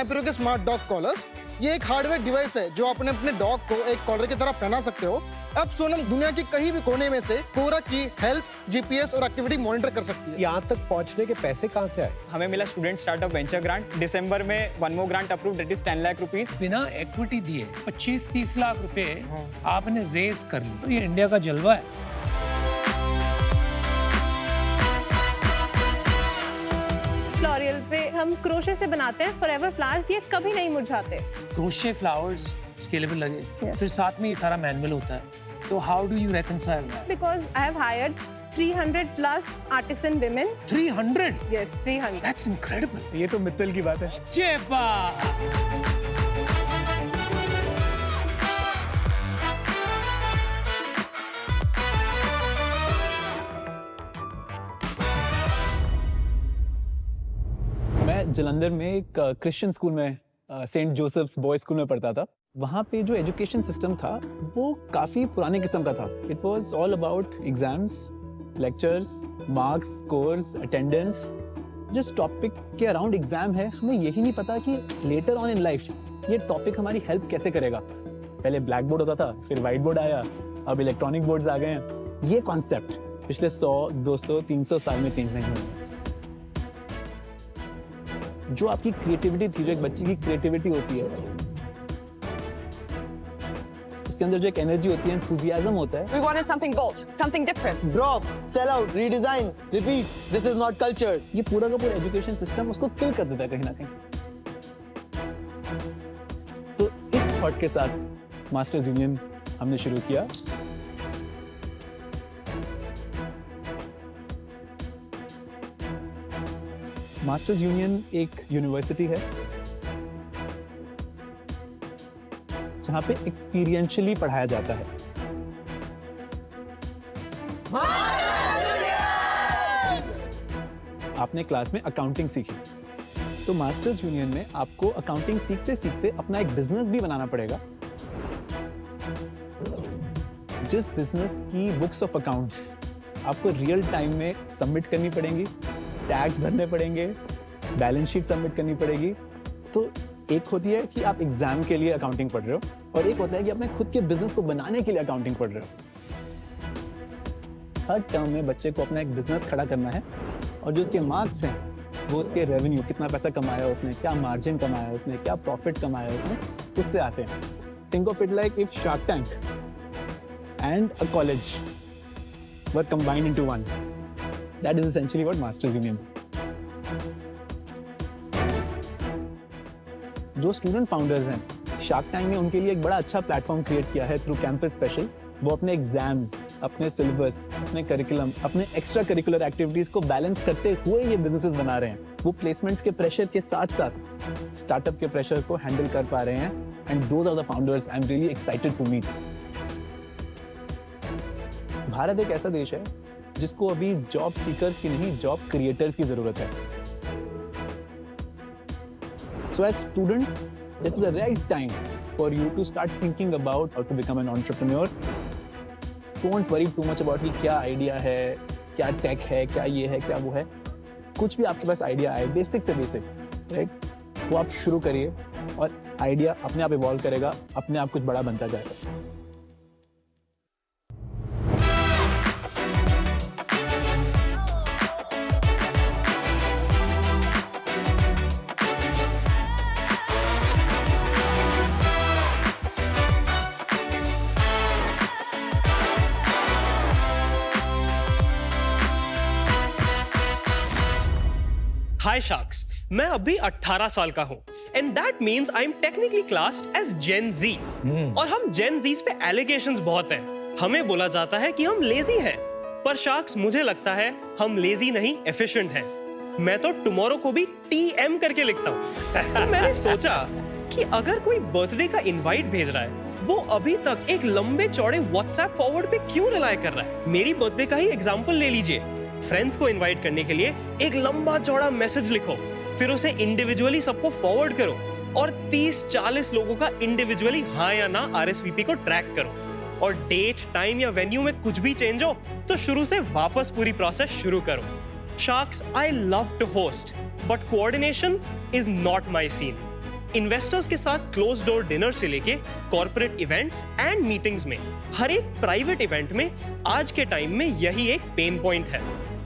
कैपरो के smart dog callers. ये एक हार्डवेयर डिवाइस है जो आपने अपने डॉग को एक कॉलर की तरह पहना सकते हो। अब सोनम दुनिया की कहीं भी कोने में से कोरा की हेल्थ, जीपीएस और एक्टिविटी मॉनिटर कर सकती है। यहाँ तक पहुँचने के पैसे कहाँ से आए? हमें मिला स्टूडेंट स्टार्टअप वेंचर ग्रांट। दिसंबर में one more grant approved, that is 10 lakh rupees. बिना इक्विटी दिए 25-30 लाख रुपए आपने रेज कर ली। ये इंडिया का जलवा है। फ्लोरियल पे हम क्रोशे से बनाते हैं फॉरएवर फ्लावर्स, ये कभी नहीं मुरझाते। क्रोशे फ्लावर्स स्केलेबल लगे, फिर साथ में ये सारा मैनुअल होता है। तो how do you reconcile that? Because I have hired 300 plus artisan women. 300? Yes, 300। That's incredible. ये तो मित्तल की बात है। चेपा। मैं जलंधर में एक क्रिश्चियन स्कूल में सेंट जोसेफ्स बॉयज स्कूल में पढ़ता था। वहाँ पे जो एजुकेशन सिस्टम था वो काफ़ी पुराने किस्म का था। It was all about exams, lectures, marks, scores, attendance. जिस टॉपिक के अराउंड एग्जाम है, हमें यही नहीं पता कि लेटर ऑन इन लाइफ ये टॉपिक हमारी हेल्प कैसे करेगा। पहले ब्लैक बोर्ड होता था, फिर वाइट बोर्ड आया, अब इलेक्ट्रॉनिक बोर्ड्स आ गए हैं। ये कॉन्सेप्ट पिछले 100, 200, 300 साल में चेंज नहीं हुआ। जो आपकी क्रिएटिविटी थी, जो एक बच्चे की क्रिएटिविटी होती है, उसके अंदर जो एक एनर्जी होती है, एंथुसियाज्म होता है। We wanted something bold, something different. Drop, sell out, redesign, repeat. This is not culture. ये पूरा का पूरा एजुकेशन सिस्टम उसको किल कर देता है कहीं ना कहीं। तो इस थॉट के साथ मास्टर्स यूनियन हमने शुरू किया। मास्टर्स यूनियन एक यूनिवर्सिटी है जहां पे एक्सपीरियंशियली पढ़ाया जाता है। आपने क्लास में अकाउंटिंग सीखी, तो मास्टर्स यूनियन में आपको अकाउंटिंग सीखते सीखते अपना एक बिजनेस भी बनाना पड़ेगा। जिस बिजनेस की बुक्स ऑफ अकाउंट्स आपको रियल टाइम में सबमिट करनी पड़ेंगी, टैक्स भरने पड़ेंगे, बैलेंस शीट सबमिट करनी पड़ेगी। तो एक होती है कि आप एग्जाम के लिए अकाउंटिंग पढ़ रहे हो, और एक होता है कि अपने खुद के बिजनेस को बनाने के लिए अकाउंटिंग पढ़ रहे हो। हर टर्म में बच्चे को अपना एक बिजनेस खड़ा करना है, और जो उसके मार्क्स हैं वो उसके रेवेन्यू, कितना पैसा कमाया उसने, क्या मार्जिन कमाया उसने, क्या प्रॉफिट कमाया उसने, उससे आते हैं। Think of it like if shark tank and a college were combined into one. That is essentially what Masters Union है। जो स्टूडेंट फाउंडर्स हैं, शार्क टैंक ने उनके लिए एक बड़ा अच्छा प्लेटफॉर्म क्रिएट किया है थ्रू कैंपस स्पेशल। वो अपने एग्जाम्स, अपने सिलेबस, अपने करिकुलम, अपने एक्स्ट्रा करिकुलर एक्टिविटीज को बैलेंस करते हुए ये बिजनेसेस बना रहे हैं। वो प्लेसमेंट्स के प्रेशर के साथ साथ स्टार्टअप के प्रेशर को हैंडल कर पा रहे हैं। And those are the founders I am really excited to meet. Bharat एक ऐसा देश है जिसको अभी जॉब सीकर्स की नहीं, जॉब क्रिएटर्स की जरूरत है। So as students, this is the right time for you to start thinking about how to become an entrepreneur. Don't worry too much about कि क्या आइडिया है, क्या टेक है, क्या ये है, क्या वो है। कुछ भी आपके पास आइडिया आए, बेसिक से बेसिक, राइट, वो आप शुरू करिए, और आइडिया अपने आप इवॉल्व करेगा, अपने आप कुछ बड़ा बनता जाएगा। हाय शार्क्स, मैं अभी 18 साल का हूँ and that means I am technically classed as Gen Z. और हम जेन जीज पे एलिगेशंस बहुत हैं। हमें बोला जाता है कि हम लेजी हैं, पर शार्क्स मुझे लगता है हम लेजी नहीं, एफिशिएंट हैं। मैं तो टुमारो को भी टीएम करके लिखता हूँ। तो मैंने सोचा कि अगर कोई बर्थडे का इनवाइट भेज रहा है, वो अभी तक एक लंबे चौड़े व्हाट्सएप फॉरवर्ड पे क्यों रिलाय कर रहा है। मेरी बर्थडे का ही एग्जाम्पल ले लीजिए। फ्रेंड्स को इनवाइट करने के लिए एक लंबा चौड़ा मैसेज लिखो, फिर उसे इंडिविजुअली सबको फॉरवर्ड करो, और 30-40 लोगों का इंडिविजुअली हाँ या ना आरएसवीपी को ट्रैक करो। और डेट, टाइम या वेन्यू में कुछ भी चेंज हो तो शुरू से वापस पूरी प्रोसेस शुरू करो। Sharks, I love to host, but coordination is not my scene. Investors के साथ क्लोज डोर डिनर से लेके कॉर्पोरेट इवेंट्स एंड मीटिंग्स में हर एक प्राइवेट इवेंट में आज के टाइम में यही एक पेन पॉइंट है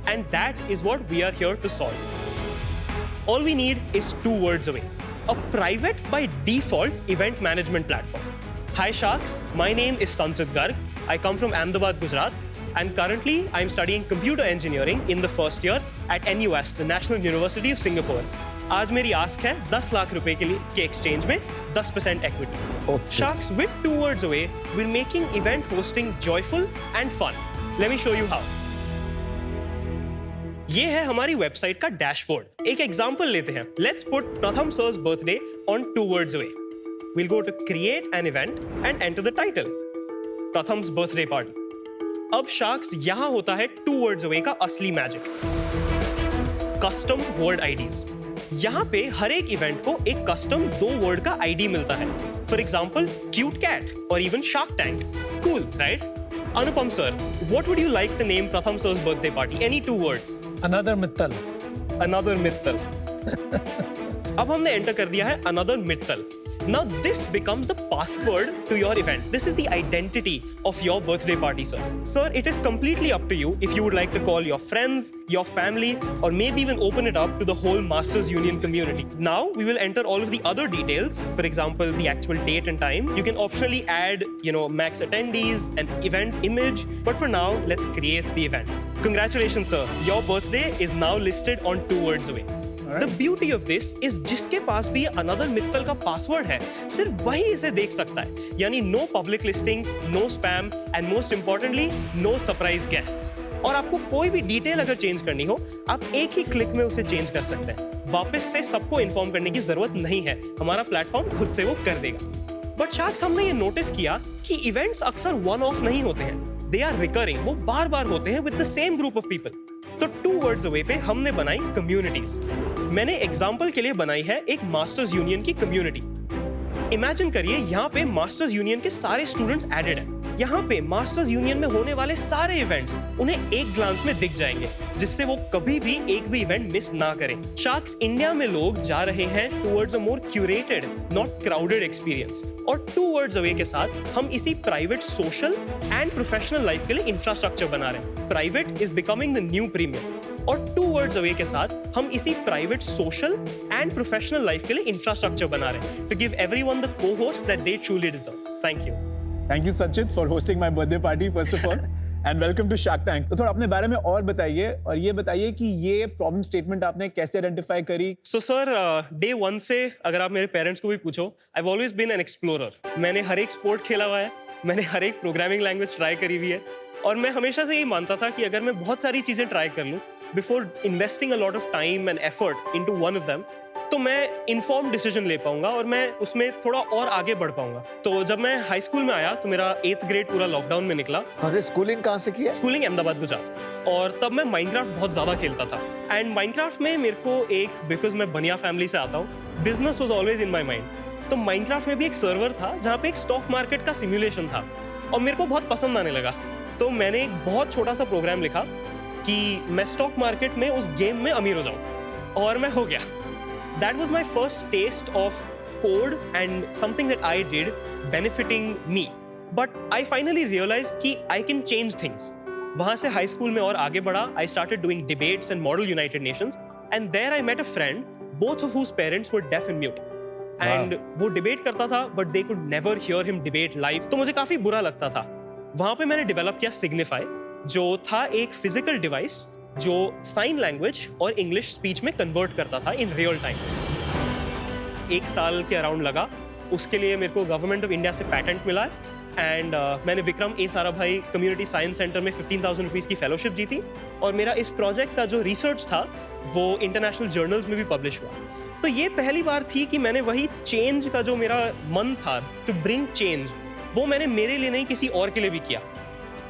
and that is what we are here to solve. All we need is 2 words away, a private by default event management platform. Hi Sharks, my name is Sanchit Garg. I come from Ahmedabad, Gujarat, and currently I'm studying computer engineering in the first year at NUS, the National University of Singapore. आज मेरी ask है 10 लाख रुपए के exchange में 10% equity. Sharks, with 2 words away, we're making event hosting joyful and fun. Let me show you how. ये है हमारी website का डैशबोर्ड। एक एग्जांपल लेते हैं। Let's put प्रथम सर's birthday on 2 words away. We'll go to create an event and enter the title. Pratham's birthday party. अब sharks यहां होता है 2 words away का असली मैजिक, कस्टम वर्ड आईडीज। यहां पे हर एक इवेंट को एक कस्टम 2 वर्ड का आईडी मिलता है। फॉर एग्जांपल क्यूट कैट और even shark tank. Cool, right? Anupam sir, what would you like to name Pratham sir's birthday party? Any 2 words? Another Mittal. Another Mittal. अब हमने enter कर दिया है another Mittal. Now this becomes the password to your event. This is the identity of your birthday party, sir. Sir, it is completely up to you if you would like to call your friends, your family, or maybe even open it up to the whole Masters Union community. Now we will enter all of the other details. For example, the actual date and time. You can optionally add, max attendees, an event image. But for now, let's create the event. Congratulations, sir. Your birthday is now listed on 2 words away. The beauty of this is जिसके पास भी another Mittal का password है सिर्फ वही इसे देख सकता है। यानी no public listing, no spam and most importantly no surprise guests. और आपको कोई भी डिटेल अगर चेंज करनी हो आप एक ही क्लिक में उसे चेंज कर सकते हैं। वापस से सबको इन्फॉर्म करने की जरूरत नहीं है, हमारा प्लेटफॉर्म खुद से वो कर देगा। बट शार्क्स, हमने ये नोटिस किया कि इवेंट्स अक्सर वन ऑफ नहीं होते हैं, दे आर रिकरिंग, वो बार बार होते हैं with the same group of people. तो 2 words away पे हमने बनाई कम्युनिटीज। मैंने एग्जाम्पल के लिए बनाई है एक मास्टर्स यूनियन की कम्युनिटी। इमेजिन करिए यहाँ पे मास्टर्स यूनियन के सारे स्टूडेंट्स एडेड हैं। यहाँ पे मास्टर्स यूनियन में होने वाले सारे इवेंट्स उन्हें एक ग्लांस में दिख जाएंगे, जिससे वो कभी भी एक भी इवेंट मिस ना करें। शार्क्स, इंडिया में लोग जा रहे हैं towards a more curated, not crowded experience. और 2 words away के साथ हम इसी private, social and professional life के लिए इंफ्रास्ट्रक्चर बना रहे हैं। Private is becoming the new premium. और 2 words away के साथ हम इसी private, social and professional life के लिए इंफ्रास्ट्रक्चर बना रहे हैं to give everyone the co-host that they truly deserve. Thank you. Thank you, Sanchit, for hosting my birthday party, first of all. And welcome to Shark Tank. तो थोड़ा अपने बारे में और बताइए, और ये बताइए कि ये प्रॉब्लम स्टेटमेंट आपने कैसे आइडेंटिफाई करी? So sir, day 1 से अगर आप मेरे पेरेंट्स को भी पूछो, I've always been an explorer. मैंने हर एक स्पोर्ट खेला हुआ है, मैंने हर एक प्रोग्रामिंग लैंग्वेज ट्राई करी हुई है, और मैं हमेशा से ये मानता था कि अगर मैं बहुत सारी चीजें ट्राई कर लूँ before investing a lot of time and effort into one of them, तो मैं इन्फॉर्म डिसीजन ले पाऊंगा और मैं उसमें थोड़ा और आगे बढ़ पाऊंगा। तो जब मैं हाई स्कूल में आया तो मेरा 8th ग्रेड पूरा लॉकडाउन में निकला। स्कूलिंग कहाँ से किया? स्कूलिंग अहमदाबाद, गुजरात। और तब मैं माइनक्राफ्ट बहुत ज्यादा खेलता था। एंड माइनक्राफ्ट में मेरे को बिकॉज मैं बनिया फैमिली से आता हूँ, business was always in my mind. तो माइनक्राफ्ट में भी एक सर्वर था जहाँ पे एक स्टॉक मार्केट का सिमुलेशन था, और मेरे को बहुत पसंद आने लगा। तो मैंने एक बहुत छोटा सा प्रोग्राम लिखा कि मैं स्टॉक मार्केट में उस गेम में अमीर हो जाऊं, और मैं हो गया। That was my first taste of code and something that I did benefiting me. But I finally realized कि I can change things. वहाँ से हाई स्कूल में और आगे बढ़ा। I started doing debates and Model United Nations, and there I met a friend, both of whose parents were deaf and mute. And वो debate करता था, but they could never hear him debate live. तो मुझे काफी बुरा लगता था। वहाँ पे मैंने डेवलप किया Signify, जो था एक फिजिकल डिवाइस जो साइन लैंग्वेज और इंग्लिश स्पीच में कन्वर्ट करता था इन रियल टाइम। 1 साल के अराउंड लगा, उसके लिए मेरे को गवर्नमेंट ऑफ इंडिया से पैटेंट मिला एंड मैंने विक्रम ए साराभाई कम्युनिटी साइंस सेंटर में 15,000 रुपीज़ की फेलोशिप जीती, और मेरा इस प्रोजेक्ट का जो रिसर्च था वो इंटरनेशनल जर्नल्स में भी पब्लिश हुआ। तो ये पहली बार थी कि मैंने वही चेंज का जो मेरा मन था टू ब्रिंग चेंज, वो मैंने मेरे लिए नहीं किसी और के लिए भी किया।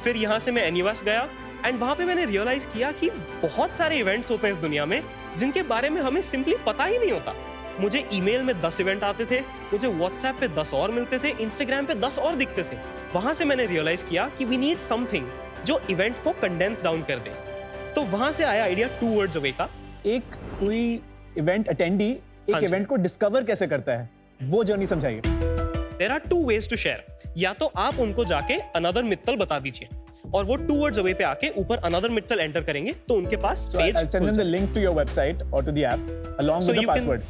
फिर यहाँ से मैं NUS गया एंड वहाँ पे मैंने रियलाइज किया कि बहुत सारे इवेंट्स होते हैं इस दुनिया में जिनके बारे में हमें सिंपली पता ही नहीं होता। मुझे ईमेल में 10 इवेंट आते थे, मुझे व्हाट्सएप पे 10 और मिलते थे, इंस्टाग्राम पे 10 और दिखते थे। वहाँ से मैंने रियलाइज किया कि वी नीड समथिंग जो इवेंट को कंडेंस डाउन कर दे। तो वहाँ से आया आइडिया 2 words away का। एक कोई इवेंट अटेंडी एक इवेंट को डिस्कवर कैसे करता है? वो जर्नी समझाइए। There are 2 ways to share. या तो आप उनको जाके अनदर मित्तल बता दीजिए और वो 2 words away पे आके ऊपर अनदर मित्तल एंटर करेंगे तो उनके पास So I'll send them the link to your website or to the app along with the password.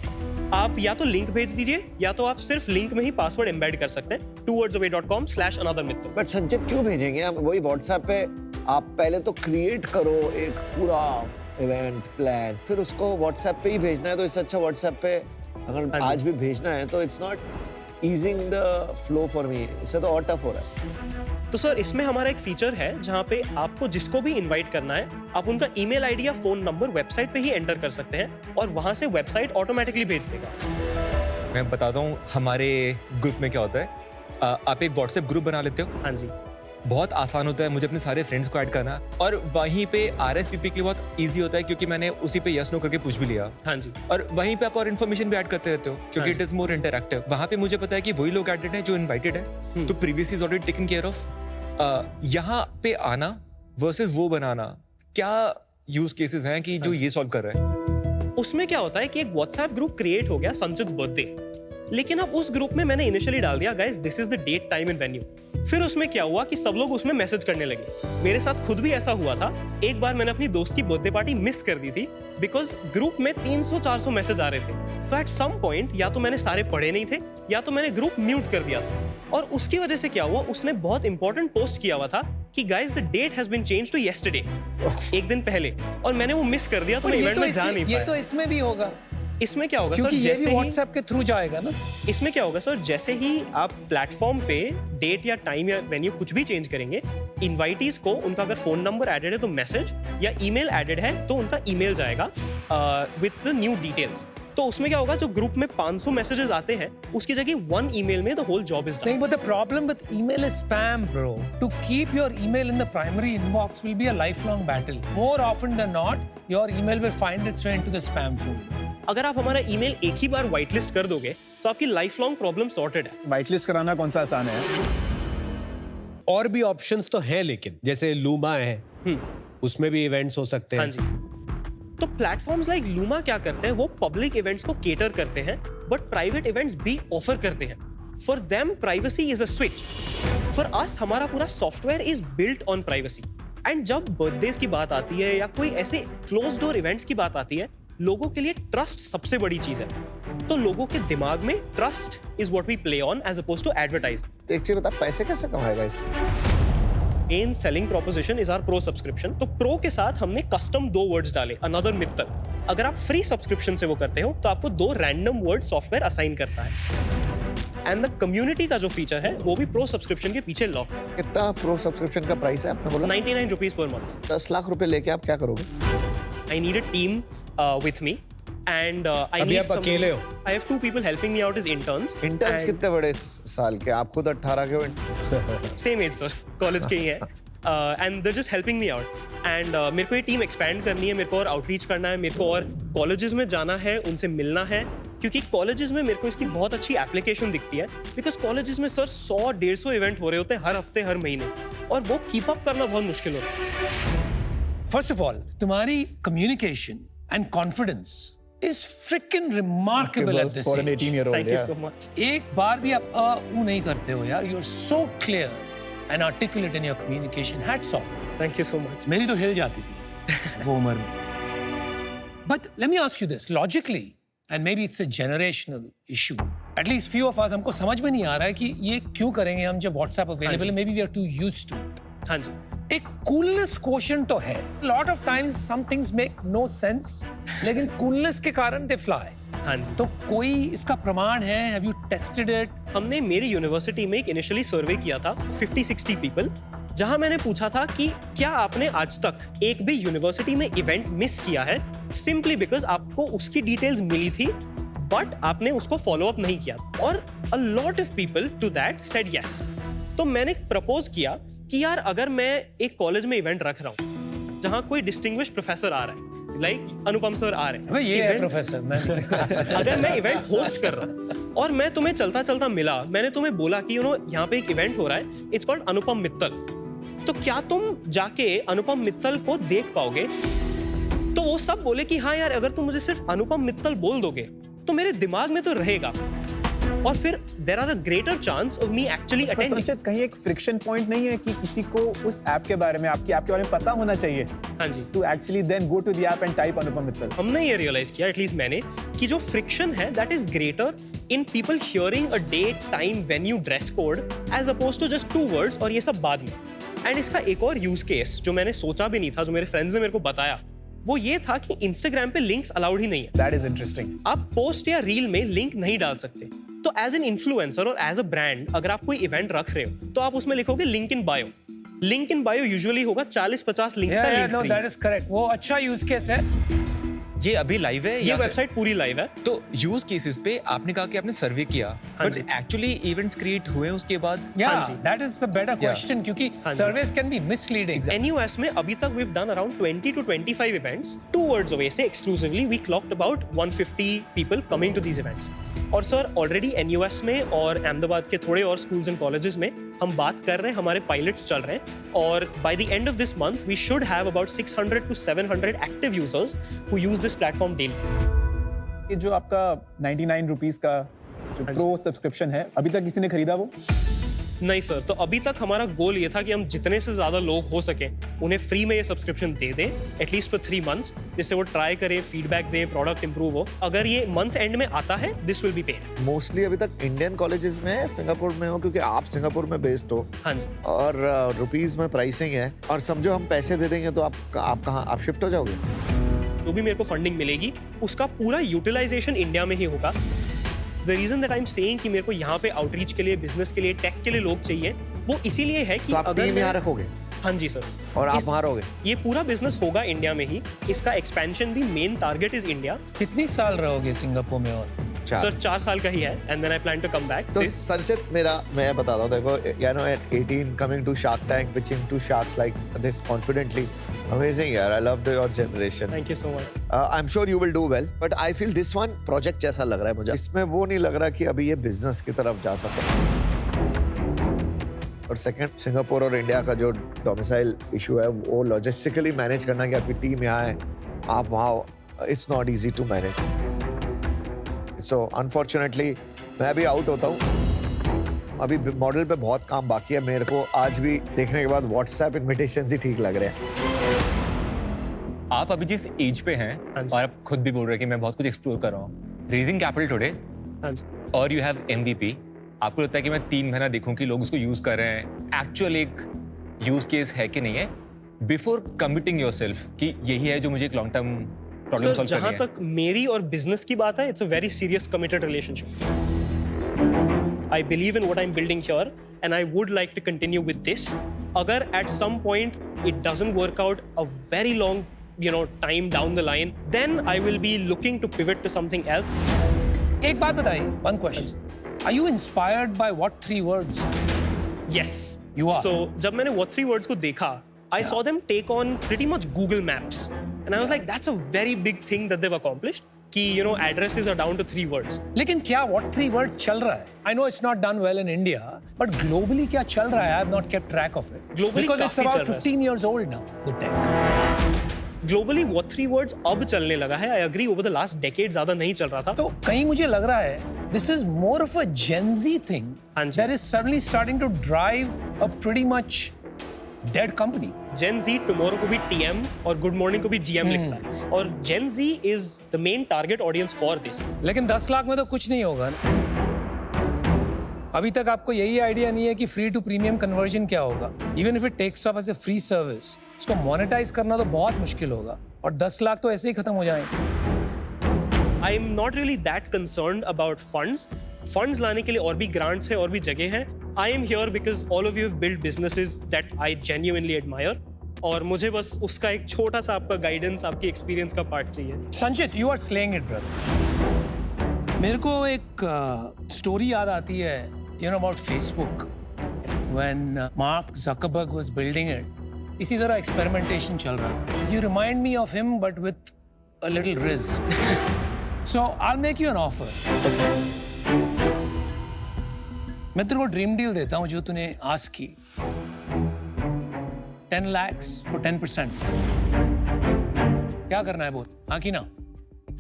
आप या तो लिंक भेज दीजिए या तो आप सिर्फ लिंक में ही पासवर्ड एम्बेड कर सकते हैं 2wordsaway.com/anothermittal. बट संचित क्यों भेजेंगे आप? वही व्हाट्सएप पे आप पहले तो क्रिएट करो एक पूरा इवेंट प्लान, फिर उसको व्हाट्सएप पे ही भेजना है। तो इससे अच्छा व्हाट्सएप पे अगर आज भी भेजना है तो it's not easing the flow for me, इससे तो और टफ हो रहा है। तो सर इसमें हमारा एक फीचर है जहाँ पे आपको जिसको भी इनवाइट करना है आप उनका ईमेल आईडी या फोन नंबर वेबसाइट पे ही एंटर कर सकते हैं और वहां से वेबसाइट ऑटोमेटिकली भेज देगा। मैं बताता हूँ हमारे ग्रुप में क्या होता है। आप एक व्हाट्सएप ग्रुप बना लेते हो। हाँ जी। बहुत आसान होता है मुझे अपने सारे फ्रेंड्स को ऐड करना और वहीं पे RSVP के लिए बहुत इजी होता है क्योंकि मैंने उसी पे यस नो करके पूछ भी लिया। हाँ जी। और वहीं पे आप और इन्फॉर्मेशन भी ऐड करते रहते हो क्योंकि इट इज मोर इंटरैक्टिव। वहाँ पे मुझे पता है कि वही लोग एडेड हैं जो इनवाइटेड है, तो previous is already taken care of. यहाँ पे आना वर्सेस वो बनाना, क्या यूज केसेस हैं कि जो ये सॉल्व कर रहे हैं? उसमें क्या होता है कि एक व्हाट्सएप ग्रुप क्रिएट हो गया संचित बर्थडे, लेकिन अब उस ग्रुप में मैंने इनिशियली डाल दिया guys this is the date time and venue. फिर उसमें क्या हुआ कि सब लोग उसमें मैसेज करने लगे। मेरे साथ खुद भी ऐसा हुआ था। एक बार मैंने अपनी दोस्त की बर्थडे पार्टी मिस कर दी थी बिकॉज ग्रुप में 300-400 मैसेज आ रहे थे। तो एट सम पॉइंट या तो मैंने सारे पढ़े नहीं थे या तो मैंने ग्रुप म्यूट कर दिया था। और उसकी वजह से क्या हुआ, उसने बहुत इंपॉर्टेंट पोस्ट किया हुआ था कि guys the date has been changed to yesterday, एक दिन पहले, और मैंने वो मिस कर दिया तो मैं इवेंट में जा नहीं पाया। ये तो इसमें भी होगा। इसमें क्या होगा क्योंकि सर, ये भी व्हाट्सएप के थ्रू जाएगा ना। इसमें क्या होगा सर, जैसे ही आप प्लेटफॉर्म पे डेट या टाइम या वेन्यू कुछ भी चेंज करेंगे, इनवाइटीज को उनका अगर फोन नंबर एडेड है तो मैसेज, या ईमेल एडेड है तो उनका ईमेल जाएगा विद द न्यू डिटेल्स। तो उसमें क्या होगा, जो ग्रुप में 500 मैसेजेस आते हैं उसकी जगह 1 ईमेल में the whole job is done. नहीं, but the problem with email is spam, bro. To keep your email in the primary inbox will be a lifelong battle. More often than not, your email will find its way into the spam folder. अगर आप हमारा email एक ही बार white list कर दोगे तो आपकी life long problem sorted है। White list कराना कौन सा आसान है? और भी ऑप्शंस तो हैं, लेकिन जैसे लूमा है, उसमें भी इवेंट्स हो सकते हैं। हाँ जी। तो प्लेटफॉर्म्स लाइक लूमा क्या करते हैं, वो पब्लिक इवेंट्स को केटर करते हैं बट प्राइवेट इवेंट्स भी ऑफर करते हैं। For them privacy is a switch, for us हमारा पूरा software is built on privacy. And जब बर्थडेज की बात आती है या कोई ऐसे क्लोज डोर इवेंट्स की बात आती है, लोगों के लिए ट्रस्ट सबसे बड़ी चीज है। तो लोगों के दिमाग में trust is what we play on as opposed to advertise. तो एक चीज बता, पैसे कैसे कमाएगा इससे? Main selling proposition is our pro subscription. तो प्रो के साथ हमने कस्टम 2 वर्ड्स डाले, अनदर मित्तल। अगर आप फ्री सब्सक्रिप्शन से वो करते हो तो आपको 2 रैंडम वर्ड सॉफ्टवेयर असाइन करता है। एंड द कम्युनिटी का जो फीचर है वो भी प्रो सब्सक्रिप्शन के पीछे लॉक। कितना प्रो सब्सक्रिप्शन का प्राइस है आपने बोला? 99 रुपीज पर मंथ। 10 लाख रुपए लेके आप क्या करोगे? I need a team with me and I अभी need आप अकेले हो? I have 2 people helping me out as interns. Interns And कितने बड़े साल के? आप खुद 18 के हो? same age sir, कॉलेज के ही हैं। and they're just helping me out. And मेरे को ये टीम एक्सपैंड करनी है, मेरे को और आउटरीच करना है, मेरे को और कॉलेजेस में जाना है, उनसे मिलना है, क्योंकि कॉलेजेस में मेरे को इसकी बहुत अच्छी एप्लीकेशन दिखती है। बिकॉज कॉलेजेस में सर 100-150 इवेंट हो रहे होते हैं हर हफ्ते हर महीने, और वो कीप अप करना बहुत मुश्किल होता है। First of all, तुम्हारी communication and confidence is freaking remarkable at this for an age. 18-year-old. Thank you yeah. so much. एक बार भी आप ऊ नहीं करते हो यार। You're so clear and articulate in your communication. Hats off. Thank you so much. मेरी तो हिल जाती थी वो उम्र में। But let me ask you this, logically, and maybe it's a generational issue. At least few of us, हमको समझ में नहीं आ रहा है कि ये क्यों करेंगे हम जब WhatsApp available है। Maybe we are too used to it. हाँ जी। एक कूलनेस क्वोशंट तो है। Lot of times some things make no sense, लेकिन कूलनेस के कारण दे फ्लाई। हाँ जी। तो कोई इसका प्रमाण है? Have you tested it? हमने मेरी यूनिवर्सिटी में एक इनिशियली सर्वे किया था 50-60 पीपल, जहां मैंने पूछा था कि क्या आपने आज तक एक भी यूनिवर्सिटी में इवेंट मिस किया है सिंपली बिकॉज आपको उसकी डिटेल्स मिली थी बट आपने उसको फॉलो अप नहीं किया। और a lot of people to that said yes. तो मैंने प्रपोज किया कि यार अगर मैं एक कॉलेज में इवेंट रख रहा हूँ जहाँ कोई डिस्टिंग्विश्ड प्रोफेसर आ रहा है, लाइक अनुपम सर आ रहे हैं, ये है प्रोफेसर। मैं अगर मैं इवेंट होस्ट कर रहा हूँ और मैं तुम्हें चलता चलता मिला, मैंने तुम्हें बोला कि यहाँ पे एक इवेंट हो रहा है, इट्स कॉल्ड अनुपम मित्तल, तो क्या तुम जाके अनुपम मित्तल को देख पाओगे? तो वो सब बोले कि हाँ यार, अगर तुम मुझे सिर्फ अनुपम मित्तल बोल दोगे तो मेरे दिमाग में तो रहेगा। और फिर there are a greater chance of me actually पर अटेंडिंग। संचित, कहीं एक फ्रिक्शन पॉइंट नहीं है कि किसी को उस ऐप के बारे में आपके बारे में पता होना चाहिए हाँ जी, to actually then go to the app and type Anupam Mittal? हमने ये रियलाइज किया, एटलीस्ट मैंने, कि जो फ्रिक्शन है that is greater in people hearing a date, time, venue, dress code as oppose to just 2 words और ये सब बाद में। एंड इसका एक और यूज केस जो मैंने सोचा भी नहीं था, जो मेरे फ्रेंड्स ने मेरे को बताया, वो ये था कि इंस्टाग्राम पे लिंक्स अलाउड ही नहीं है। That is interesting. आप पोस्ट या रील में लिंक नहीं डाल सकते। तो एज एन इन्फ्लुएंसर और एज अ ब्रांड अगर आप कोई इवेंट रख रहे हो तो आप उसमें लिखोगे link in bio. Link in bio usually होगा 40-50 लिंक्स का link. No, that is correct. वो अच्छा यूज केस है। ये अभी लाइव है ये या वेबसाइट पूरी लाइव है। तो यूज केसेस पे आपने कहा कि आपने सर्वे किया, हाँ बट जी। एक्चुअली इवेंट्स क्रिएट हुए उसके बाद? Yeah, हाँ जी। that is a better question क्योंकि हाँ जी। surveys can be misleading. NUS में अभी तक we've done around 20 to 25 events. 2 words away से exclusively we clocked about 150 people coming to these events. और सर ऑलरेडी NUS में और अहमदाबाद के थोड़े और स्कूल्स एंड कॉलेजेस में हम बात कर रहे हैं, हमारे पायलट्स चल रहे हैं और by the end of this month we should have about 600 to 700 active users who use this platform daily. ये जो आपका 99 रुपीस का जो प्रो सब्सक्रिप्शन है, अभी तक किसी ने खरीदा वो? नहीं सर, तो अभी तक हमारा गोल ये था कि हम जितने से ज्यादा लोग हो सके उन्हें फ्री में ये सब्सक्रिप्शन दे दें, एटलीस्ट फॉर 3 months, जिससे वो ट्राई करें, फीडबैक दें, प्रोडक्ट इंप्रूव हो। अगर ये मंथ एंड में आता है this will be paid. Mostly अभी तक इंडियन कॉलेजेस में है, सिंगापुर में हो, क्योंकि आप सिंगापुर में बेस्ड हो हाँ जी। और रुपीस में प्राइसिंग है, और समझो हम पैसे दे देंगे तो आप कहाँ आप शिफ्ट हो जाओगे? जो भी मेरे को फंडिंग मिलेगी उसका पूरा यूटिलाइजेशन इंडिया में ही होगा। The reason that I am saying कि मेरे को यहाँ पे आउटरीच के लिए, बिजनेस के लिए, टेक के लिए लोग चाहिए, वो इसीलिए है कि तो आप टीम यहाँ रखोगे हाँ जी सर, और आप वहाँ रहोगे? ये पूरा बिजनेस होगा इंडिया में ही। इसका एक्सपेंशन भी मेन टारगेट इज इंडिया। कितनी साल रहोगे सिंगापुर में? और सर 4 साल का ही है and then I plan to come back. तो संचित, मैं बताता हूँ, देखो, you know, at 18 coming to Shark Tank, pitching to sharks like this confidently, amazing यार, I love your generation. Thank you so much. I'm sure you will do well, but I feel this one project जैसा लग रहा है मुझे। इसमें वो नहीं लग रहा कि अभी ये बिजनेस की तरफ जा सके। और सेकंड, सिंगापुर और इंडिया का जो डोमिसाइल इशू है वो लॉजिस्टिकली मैनेज करना, कि आपकी टीम यहाँ है, आप वहाँ, it's not easy to manage. So unfortunately मैं भी आउट होता हूँ। अभी मॉडल पे बहुत काम बाकी है मेरे को। आज भी देखने के बाद व्हाट्सएप इनविटेशंस ही ठीक लग रहे हैं। आप अभी जिस एज पे हैं और आप खुद भी बोल रहे हैं कि मैं बहुत कुछ एक्सप्लोर कर रहा हूँ, रेजिंग कैपिटल टुडे और यू हैव MVP, आपको लगता है कि मैं 3 महीना देखूं कि लोग उसको यूज कर रहे हैं, एक्चुअल एक यूज केस है कि नहीं है, बिफोर कमिटिंग योरसेल्फ कि यही है जो मुझे एक long term problem sir solve करनी जहाँ है? तक मेरी और बिजनेस की बात है, it's a very serious committed relationship. I believe in what I'm building here and I would like to continue with this. अगर at some point it doesn't work out a very long, time down the line, then I will be looking to pivot to something else. एक बात बताइए, one question. Are you inspired by what 3 words? Yes. You are. So जब मैंने what 3 words को देखा, I saw them take on pretty much Google Maps. And I was like, that's a very big thing that they've accomplished. कि addresses are down to 3 words. लेकिन क्या what 3 words चल रहा है? I know it's not done well in India, but globally क्या चल रहा है? I have not kept track of it. Globally because it's काफी about चल रहा है। 15 years old now, the tech. Globally what 3 words अब चलने लगा है। I agree, over the last decade ज्यादा नहीं चल रहा था। तो कहीं मुझे लग रहा है this is more of a Gen Z thing हाँ जी। that is suddenly starting to drive a pretty much dead company. Gen Z tomorrow को भी TM और Good Morning को भी GM लिखता है, और Gen Z is the main target audience for this. लेकिन 10 लाख में तो कुछ नहीं होगा ना। अभी तक आपको यही आइडिया नहीं है कि फ्री टू प्रीमियम कन्वर्जन क्या होगा। Even if it takes off as a free service, इसको मोनेटाइज करना तो बहुत मुश्किल होगा, और 10 लाख तो ऐसे ही खत्म हो जाएंगे। I am not really that concerned about funds. Funds लाने के लिए और भी grants है, और भी जगह है। I am here because all of you have built businesses that I genuinely admire. और मुझे बस उसका एक छोटा सा आपका गाइडेंस, आपकी एक्सपीरियंस का पार्ट चाहिए। संचित, you are slaying it, brother. मेरे को एक स्टोरी याद आती है, about Facebook. When Mark Zuckerberg was building it, इसी तरह experimentation चल रहा था. You remind me of him, but with a little riz. So I'll make you an offer. मैं तेरे को ड्रीम डील देता हूँ जो तूने आस्क की। 10 lakhs for 10%. क्या करना है बोल? हाँ कि ना?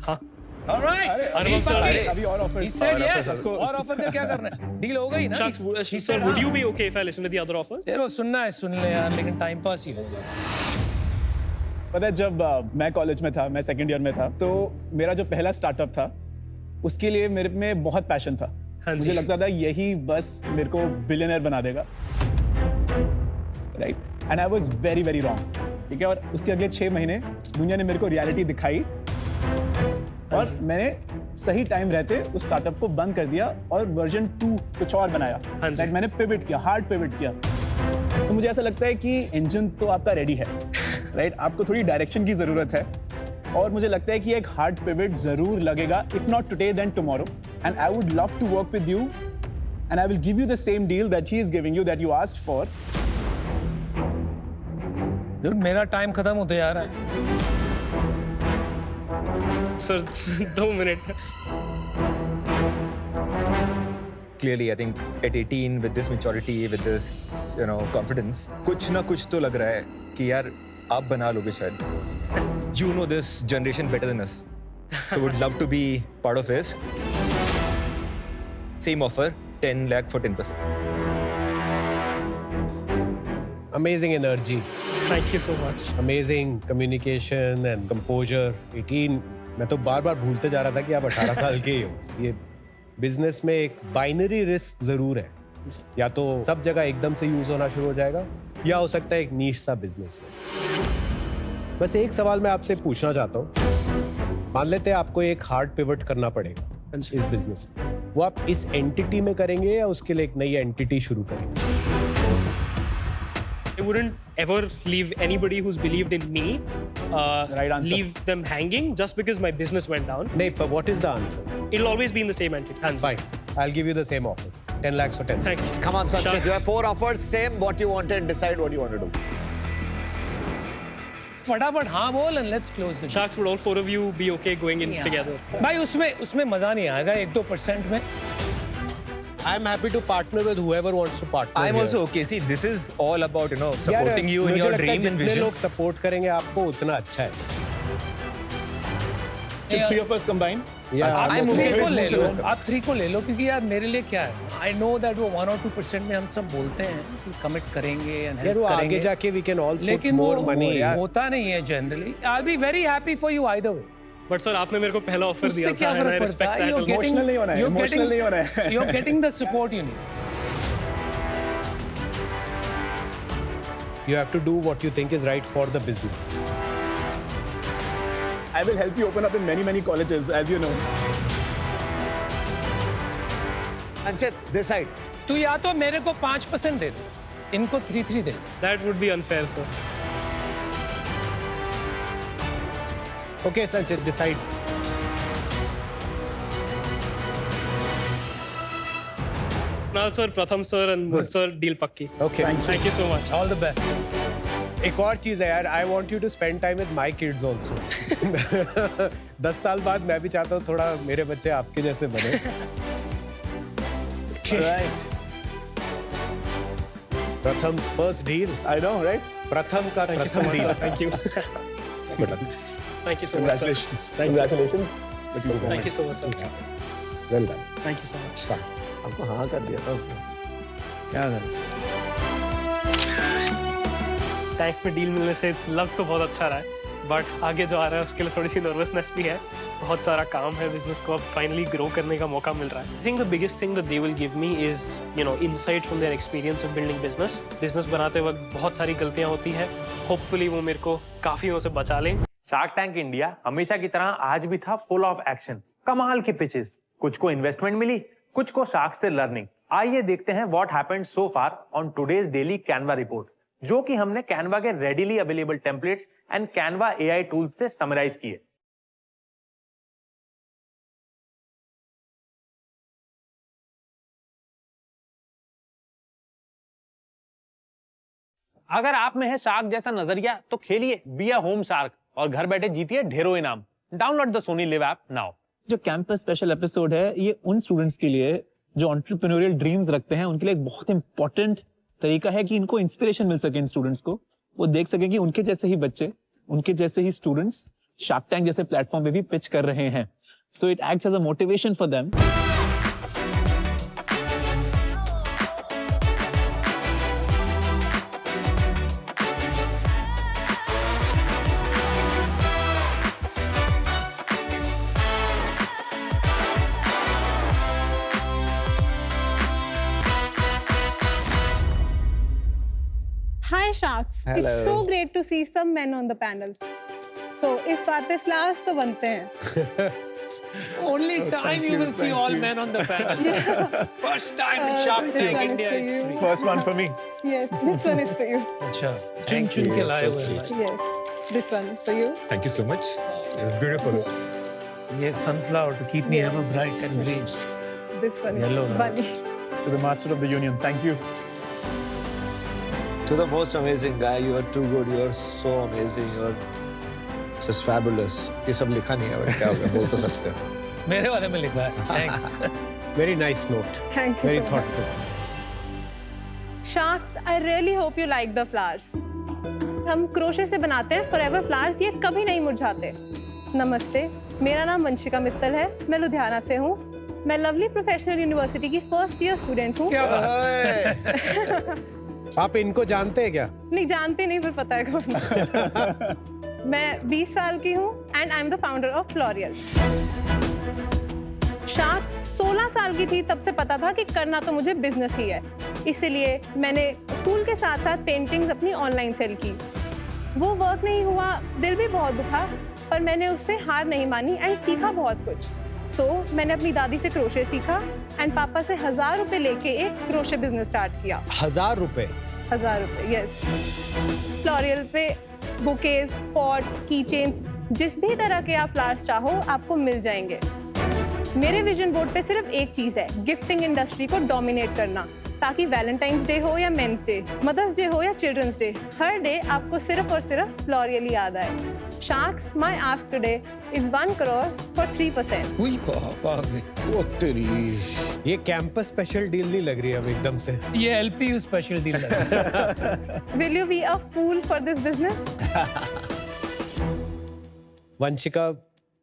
हाँ। All right. अनुपम sir, अभी और He ऑफर्स said yes. और ऑफर का क्या करना है? डील हो गई ना? Sharks, He sir, said would you हाँ. be okay if I listen to the other offers? तेरे को सुनना है सुन ले यार, लेकिन टाइम पास ही होगा. पता है जब मैं कॉलेज में था, मैं सेकंड ईयर में था, तो मेरा जो पहला स्टार्टअप था उसके लिए मेरे में बहुत पैशन था. हाँ जी. मुझे लगता था यही बस मेरे को बिलियनर बना देगा, right? And I was very very wrong. ठीक है, और उसके अगले 6 महीने दुनिया ने मेरे को रियलिटी दिखाई और मैंने सही टाइम रहते उस स्टार्टअप को बंद कर दिया और वर्जन 2 कुछ और बनाया. राइट, मैंने पिवट किया, हार्ड पिवट किया. तो मुझे ऐसा लगता है कि इंजन तो आपका रेडी है, राइट? आपको थोड़ी डायरेक्शन की जरूरत है और मुझे लगता है कि एक हार्ड पिवट जरूर लगेगा, if not today then tomorrow. And I would love to work with you and I will give you the same deal that he is giving you, that you asked for. Dude, मेरा time खत्म होते जा रहा है. Sir, 2 minutes. Clearly, I think at 18, with this maturity, with this, you know, confidence, कुछ ना कुछ तो लग रहा है कि यार आप बना लोगे शायद. You know this generation better than us, so would love to be part of this. Same offer, 10 lakh for 10%. Amazing energy, Thank you so much. amazing communication and composure. 18, मैं तो बार बार भूलते जा रहा था कि आप 18 साल के ही हो. ये बिजनेस में एक बाइनरी रिस्क जरूर है, या तो सब जगह एकदम से यूज होना शुरू हो जाएगा या हो सकता है एक नीश सा बिजनेस है. बस एक सवाल मैं आपसे पूछना चाहता हूँ. मान लेते हैं आपको एक हार्ड पिवट करना पड़ेगा इस बिजनेस में, वो आप इस एंटिटी में करेंगे या उसके लिए एक नई एंटिटी शुरू करेंगे? I wouldn't ever leave anybody who's believed in me, Right answer. leave them hanging just because my business went down. नहीं, but what is the answer? It'll always be in the same entity. Hands. Fine, I'll give you the same offer. 10 lakhs for 10. Thank you. Come on, Sanchit. Sharks. You have 4 offers. Same what you wanted. Decide what you want to do. फटाफट हाँ बोल and let's close the deal. Sharks, would all 4 of you be okay going in together? भाई उसमें मजा नहीं आएगा 1-2% में. I'm happy to partner with whoever wants to partner. I'm here. also okay. See, this is all about, you know, यार, supporting you in मुझे your लगता है dream and जितने vision. लोग सपोर्ट करेंगे आपको उतना अच्छा है. Should 3 of us combine? Yeah, I'm okay three को with ले most लो, of us. आप 3 को ले लो, क्योंकि यार मेरे लिए क्या है, आई नो दैट वो 1 or 2% में हम सब बोलते हैं कि कमिट करेंगे एंड यार हेल्प वो आगे करेंगे, जाके we can all put लेकिन more वो money. होता नहीं है generally. I will be very happy for you either way. But sir, आपने मेरे को पहला ऑफर उससे दिया क्या था and I फर्क respect पड़ता है? that. a lot. Emotional नहीं होना है, emotional नहीं होना है. You're getting the support you need. You have to do what you think is right for the business. I will help you open up in many colleges, as you know. Sanchit, decide. तू या तो मेरे को 5% दे दे, इनको 3-3 दे दे. That would be unfair, sir. Okay, Sanchit, decide. Now, sir, Pratham sir and Mudh sir, deal pakki. Okay. Thank you so much. All the best. एक और चीज है यार, I want you to spend time with my kids also. 10 साल बाद मैं भी चाहता हूँ थोड़ा मेरे बच्चे आपके जैसे बने. Right. Pratham's first deal. I know, right? प्रथम का प्रथम deal. Thank you. Good luck. Thank you so much, sir. Congratulations. Congratulations. Thank you so much, sir. Well done. Thank you so much. आपको हाँ कर दिया था उसने. क्या करें? टैंक में डील मिलने से लग तो बहुत अच्छा रहा है, बट आगे जो आ रहा है उसके लिए थोड़ी सी नर्वसनेस भी है. बहुत सारा काम है, बिजनेस को अब फाइनली ग्रो करने का मौका मिल रहा है. I think the biggest thing that they will give me is insight from their experience of building business. Business बनाते वक्त बहुत सारी गलतियां होती है. होपफुली वो मेरे को काफी उनसे बचा लें. शार्क टैंक इंडिया हमेशा की तरह आज भी था फुल ऑफ एक्शन. कमाल की पिचेस, कुछ को इन्वेस्टमेंट मिली, कुछ को शार्क से लर्निंग. आइए देखते हैं what happened so far on today's daily Canva report, जो कि हमने कैनवा के readily available templates and Canva AI tools से समराइज किए. अगर आप में है शार्क जैसा नजरिया तो खेलिए बी अ होम शार्क और घर बैठे जीतिए ढेरों इनाम. Download the Sony live app now. जो कैंपस स्पेशल एपिसोड है, ये उन स्टूडेंट्स के लिए जो एंटरप्रेन्योरियल ड्रीम्स रखते हैं, उनके लिए एक बहुत इंपॉर्टेंट तरीका है कि इनको इंस्पिरेशन मिल सके. इन स्टूडेंट्स को वो देख सके कि उनके जैसे ही बच्चे, उनके जैसे ही स्टूडेंट्स शार्क टैंक जैसे प्लेटफॉर्म पे भी पिच कर रहे हैं. So it acts as a motivation for them. Hi Sharks. Hello. It's so great to see some men on the panel. So इस बात पे flowers तो बनते हैं. Only time you will see all men on the panel. First time in Shark this Tank one is India for you. history. First one for me. Yes, this one is for you. अच्छा, चुन चुन के लाए हुए हैं. Yes, this one for you. Thank you so much. It's beautiful. ये sunflower to keep me ever bright and green. This one is Yellow, right? bunny. To the master of the union, thank you. To the most amazing guy, you are too good. You are so amazing. You are just fabulous. ये सब लिखा नहीं है, but क्या होगा, बोल तो सकते हो. मेरे वाले में लिखा है. Thanks. Very nice note. Thank you Very so much. thoughtful. Sharks, I really hope you like the flowers. हम क्रोशे से बनाते हैं forever flowers. ये कभी नहीं मुरझाते. नमस्ते, मेरा नाम वंशिका मित्तल है. मैं लुधियाना से हूँ. मैं लवली प्रोफेशनल यूनिवर्सिटी की फर्स्ट ईयर स्टूडेंट हूँ. क्या बात? आप इनको जानते हैं क्या? नहीं जानते नहीं, पर पता है कौन. मैं 20 साल की हूँ and I am the founder of Floreal. Sharks 16 साल की थी तब से पता था कि करना तो मुझे बिजनेस ही है. इसीलिए मैंने स्कूल के साथ साथ पेंटिंग्स अपनी ऑनलाइन सेल की. वो वर्क नहीं हुआ, दिल भी बहुत दुखा, पर मैंने उससे हार नहीं मानी एंड सीखा बहुत कुछ. मैंने अपनी दादी से क्रोशे सीखा एंड पापा से 1000 रुपए लेके एक क्रोशे बिजनेस स्टार्ट किया. 1000 रुपए? 1000 रुपए, यस. फ्लोरियल पे बुकेज, पॉट्स, की चेन्स, जिस भी तरह के आप फ्लावर्स चाहो आपको मिल जाएंगे. मेरे विजन बोर्ड पे सिर्फ एक चीज है, गिफ्टिंग इंडस्ट्री को डोमिनेट करना, ताकि वैलेंटाइंस डे हो या मेंस डे, मदर्स डे हो या चिल्ड्रंस डे, हर डे आपको सिर्फ और सिर्फ फ्लोरियल याद आए. Sharks, my ask today is 1 crore for 3%. हुई बाप आ गई. वो तेरी. ये कैंपस स्पेशल डील नहीं लग रही अब एकदम से. ये LPU स्पेशल डील लग रहा है. Will you be a fool for this business? Vanshika,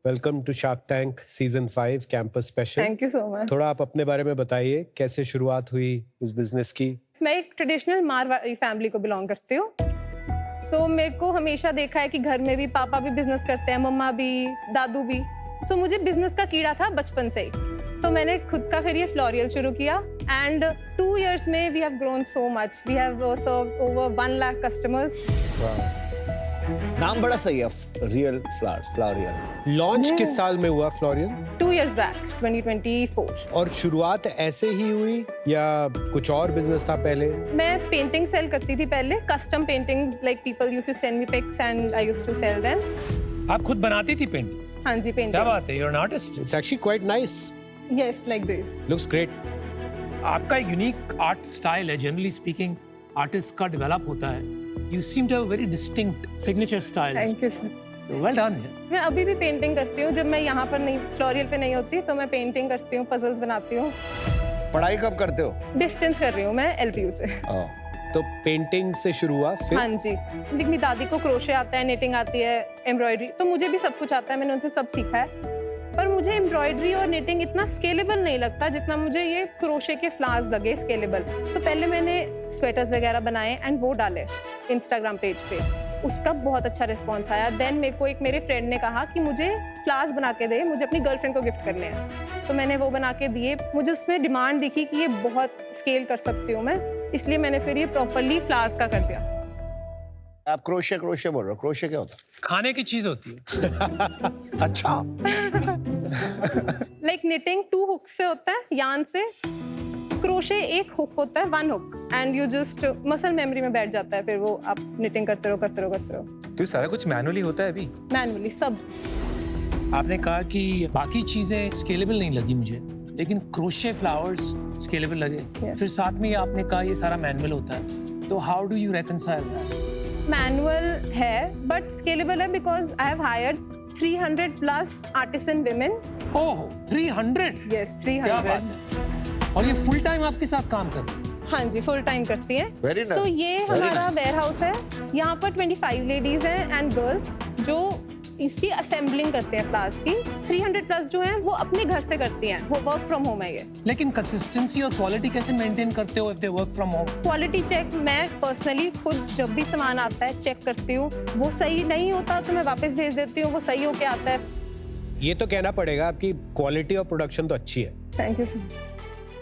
welcome to shark tank season 5 campus special. Thank you so much. थोड़ा आप अपने बारे में बताइए, कैसे शुरुआत हुई इस बिजनेस की? मैं एक ट्रेडिशनल मारवाड़ी फैमिली को बिलोंग करती हूँ. मेरे को हमेशा देखा है कि घर में भी पापा भी बिजनेस करते हैं, मम्मा भी, दादू भी. मुझे बिजनेस का कीड़ा था बचपन से ही. तो मैंने खुद का फिर ये फ्लोरियल शुरू किया एंड 2 years में we have grown so much. We have served over 1 lakh customers. नाम बड़ा सही है, रियल फ्लावर्स, फ्लोरियल. लॉन्च किस साल में हुआ फ्लोरियल? 2 years बैक, 2024. और शुरुआत ऐसे ही हुई या कुछ और बिजनेस था पहले? मैं पेंटिंग सेल करती थी पहले, custom paintings, like people used to send me pics and I used to sell them. आप खुद बनाती थी पेंटिंग? हाँ जी, पेंटिंग. क्या बात है, you are an artist. It's actually quite nice. Yes, like this. Looks great. आपका एक यूनिक आर्ट स्टाइल है. जनरली स्पीकिंग आर्टिस्ट का डेवलप होता है. You seem to have a very distinct signature styles. Thank you sir. Well done. मैं अभी भी painting करती हूँ. जब मैं यहाँ पर नहीं, फ्लोरियल पे नहीं होती, तो मैं पेंटिंग करती हूँ, पजल्स बनाती हूँ. पढ़ाई कब करते हो? डिस्टेंस कर रही हूँ मैं LPU से. तो पेंटिंग से शुरू हुआ फिर? हाँ जी. मेरी दादी को क्रोशे आता है, निटिंग आती है, एम्ब्रॉयडरी, तो मुझे भी सब कुछ आता है. मैंने उनसे सब सीखा है. पर मुझे एम्ब्रॉयडरी और निटिंग इतना स्केलेबल नहीं लगता जितना मुझे ये क्रोशे के फ्लावर्स लगे स्केलेबल. तो पहले मैंने स्वेटर्स वगैरह बनाए एंड वो डाले इंस्टाग्राम पेज पे. उसका बहुत अच्छा रिस्पॉन्स आया. देन मेरे को एक मेरे फ्रेंड ने कहा कि मुझे फ्लावर्स बना के दे, मुझे अपनी गर्लफ्रेंड को गिफ्ट करने हैं. तो मैंने वो बना के दिए. मुझे उसमें डिमांड दिखी कि ये बहुत स्केल कर सकती हूँ मैं, इसलिए मैंने फिर ये प्रॉपरली फ्लावर्स का कर दिया. आप क्रोशे बोल रहे हो, क्रोशे क्या होता है? खाने की चीज होती है. अच्छा. लाइक निटिंग 2 हुक से होता है, यार्न से. क्रोशे एक हुक होता है, 1 hook, and you just muscle memory में बैठ जाता है. फिर वो आप निटिंग करते रहो. तो सारा कुछ मैनुअली होता है अभी? मैनुअली सब. आपने कहा कि बाकी चीजें स्केलेबल नहीं लगी मुझे, लेकिन क्रोशे फ्लावर्स स्केलेबल लगे. फिर साथ में आपने कहा ये सारा मैनुअल होता है. तो how do you reconcile that? Manual है बट स्केलेबल है because I have hired 300 plus artisan women. Oh, 300? Yes, 300. क्या बात है. और ये फुल टाइम आपके साथ काम करते हैं? हाँ जी, फुल टाइम करती हैं. Very nice. ये Very हमारा nice. वेयर हाउस है. यहाँ पर 25 लेडीज हैं एंड गर्ल्स जो इसकी असेंबलिंग करते हैं फ्लावर्स की। 300 प्लस जो हैं वो अपने घर से करती हैं, वो वर्क फ्रॉम होम है ये। लेकिन कंसिस्टेंसी और क्वालिटी कैसे मेंटेन करते हो if they work from home? Quality check मैं पर्सनली खुद जब भी सामान आता है चेक करती हूँ, वो सही नहीं होता तो मैं वापस भेज देती हूँ, वो सही होके आता है। ये तो कहना पड़ेगा आपकी क्वालिटी और प्रोडक्शन तो अच्छी है। Thank you sir.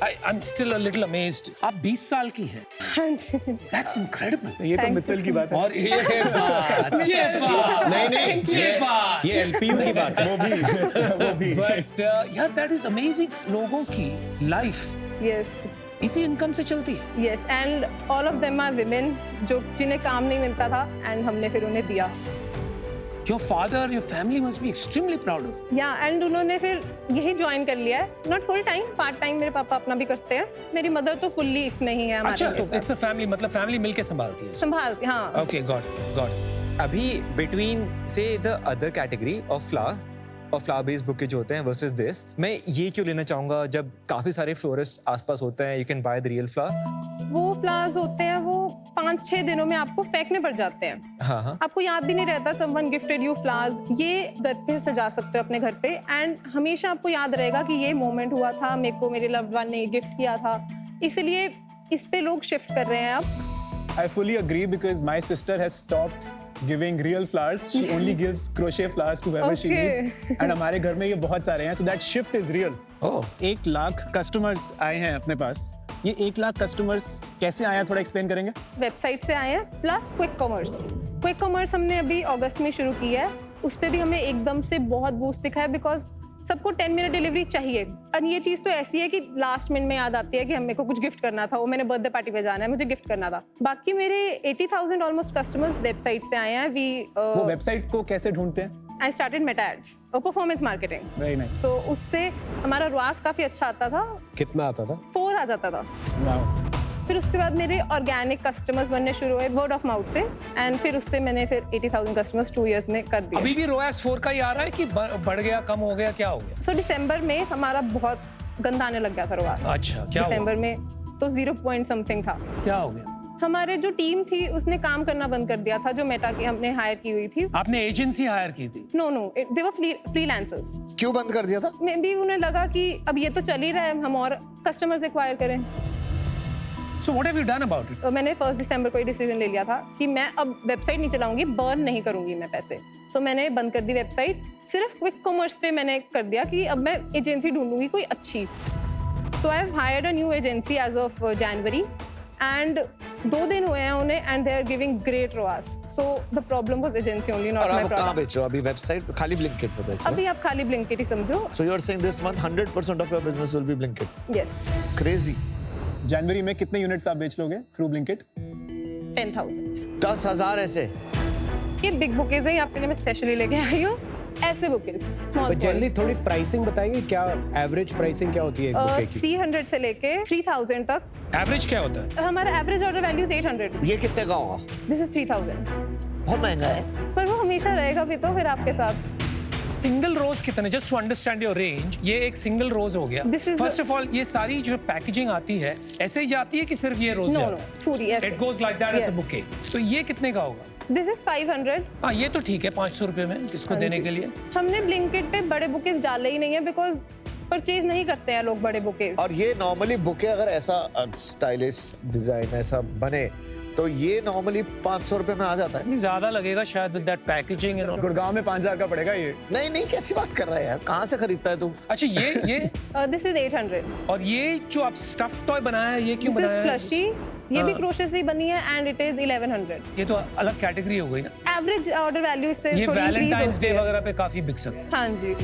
I'm still a little amazed. आप 20 साल की हैं। हाँ जी। That's incredible. ये तो Thank you, मित्तल की बात है। और ये बात, ये LPU की बात है। वो भी But yeah, that is amazing. लोगों की life Yes. इसी इनकम से चलती है। Yes, and all of them are women जो जिन्हें काम नहीं मिलता था and हमने फिर उन्हें दिया। Your father, your family must be extremely proud of you. या एंड उन्होंने फिर यही ज्वाइन कर लिया है, not full time, part time मेरे पापा अपना भी करते हैं। मेरी मदर तो फुल्ली इसमें ही है अच्छा, हमारे तो it's a family, मतलब family मिलके संभालती है। संभालती, हाँ। Okay, got. अभी बिटवीन से the other category of flower और फ्लावर बेस्ड बुके जो होते हैं वर्सेस दिस, मैं ये क्यों लेना चाहूंगा जब काफी सारे फ्लोरिस्ट आसपास होते हैं, you can by the real flower. वो फ्लावर्स होते हैं वो 5-6 दिनों में आपको फेंकने पड़ जाते हैं। हाँ। आपको याद भी नहीं रहता समवन गिफ्टेड यू फ्लावर्स। ये घर पे सजा सकते हो अपने घर पे एंड हमेशा आपको याद रहेगा कि ये मोमेंट हुआ था, मेरे को मेरे लव्ड वन ने गिफ्ट किया था, इसलिए इस पे लोग शिफ्ट कर रहे हैं अब। I fully agree because my sister has stopped giving real flowers. She only gives crochet flowers to whoever she Okay. needs. And हमारे घर में ये बहुत सारे हैं, so that shift is real. 1 lakh customers आए हैं अपने पास। ये 1 लाख कस्टमर्स कैसे आए हैं, थोड़ा एक्सप्लेन करेंगे? वेबसाइट से आए हैं plus quick commerce. Quick commerce हमने अभी अगस्त में शुरू की है, उस पे भी हमें एकदम से बहुत बूस्ट दिखा है बिकॉज सबको 10 मिनट डिलीवरी चाहिए। और ये चीज तो ऐसी है कि लास्ट मिनट में याद आती है कि मेरे को कुछ गिफ्ट करना था, वो मैंने बर्थडे पार्टी पे जाना है, मुझे गिफ्ट करना था। बाकी मेरे 80,000 ऑलमोस्ट कस्टमर्स वेबसाइट से आए हैं। वो वेबसाइट को कैसे ढूंढते हैं? I started Meta Ads और performance marketing. Very nice. So उससे हमारा ROAS काफी अच्छा आता था। कितना आता था? 4 आ जाता था। Wow. फिर उसके बाद मेरे ऑर्गेनिक कस्टमर्स बनने शुरू हुए वर्ड ऑफ माउथ से एंड फिर उससे मैंने फिर 80,000 कस्टमर्स 2 इयर्स में कर दिए। अभी भी ROAS 4 का ही आ रहा है कि बढ़ गया, कम हो गया, क्या हो गया? So दिसंबर में हमारा बहुत गंदा आने लग गया था ROAS। अच्छा, क्या हुआ? दिसंबर में तो 0 पॉइंट समथिंग था। क्या हो गया? हमारे जो टीम थी उसने काम करना बंद कर दिया था, जो मेटा की हमने हायर की हुई थी। आपने एजेंसी हायर की थी? नो दे वर फ्रीलांसर्स। क्यों बंद कर दिया था? मे बी उन्हें लगा कि अब ये तो चल ही रहा है, हम और कस्टमर्स एक्वायर करें। So what have you done about it? मैंने 1 दिसंबर को ये डिसीजन ले लिया था कि मैं अब वेबसाइट नहीं चलाऊंगी, बर्न नहीं करूंगी मैं पैसे। सो मैंने बंद कर दी वेबसाइट, सिर्फ क्विक कॉमर्स पे मैंने कर दिया कि अब मैं एजेंसी ढूंढूंगी कोई अच्छी। So I have hired a new agency as of January and 2 दिन हुए हैं उन्हें and they are giving great ROAS। So the problem was agency only, not और माय आप कहाँ प्रोडक्ट। बेच रहे हो अभी? वेबसाइट खाली ब्लिंकिट पे बेच रहे अभी आप खाली ब्लिंकिट ही समझो। हो? So you are saying this month 100% of your business will be Blinkit? Yes. Crazy. जनवरी में कितने यूनिट्स आप बेच लोगे थ्रू ब्लिंकिट? 10,000। 10,000 ऐसे? ये बिग बुकेज है, आपके लिए मैं स्पेशली लेके आई हूँ। ऐसे बुकेज स्मॉल जनरली थोड़ी प्राइसिंग बताइए, क्या एवरेज प्राइसिंग क्या होती है एक बुके की? 300 से लेके 3,000 तक। एवरेज क्या होता है? हमारा एवरेज ऑर्डर वैल्यू 800। ये कितने का होगा? This is 3,000। बहुत महंगा है। पर वो हमेशा रहेगा भी तो फिर आपके साथ। सिंगल रोज कितने? Just to understand your range, ये एक सिंगल रोज हो गया। This is first of all ये सारी जो पैकेजिंग आती है ऐसे ही जाती है कि सिर्फ ये रोज? नो पूरी ऐसे। It goes like that as a bouquet. तो ये कितने का होगा? This is 500। हाँ, ये तो ठीक है, 500 रुपए में किसको देने के लिए? हमने ब्लिंकिट पे बड़े बुकेज डाले ही नहीं है बिकॉज परचेज नहीं करते हैं लोग बड़े बुकेज। और ये नॉर्मली बुके अगर ऐसा स्टाइलिश डिजाइन ऐसा बने तो ये नॉर्मली 500 रुपए में आ जाता है। ज्यादा लगेगा शायद with that packaging and all. Gurgaon में 5,000 का पड़ेगा ये। नहीं कैसी बात कर रहा है यार, कहाँ से खरीदता है तू? अच्छा, ये दिस इज 800। और ये जो आप स्टफ टॉय बनाया है, ये क्यों दिस इज बनाया है? प्लशी, ये भी क्रोशे से ही बनी है एंड इट इज 1100। ये तो अलग कैटेगरी हो गई ना। एवरेज ऑर्डर वैल्यू इससे ये थोड़ी इंक्रीज वैलेंटाइंस होती डे है। वगैरह पे काफी बिक सकता है। हाँ जी।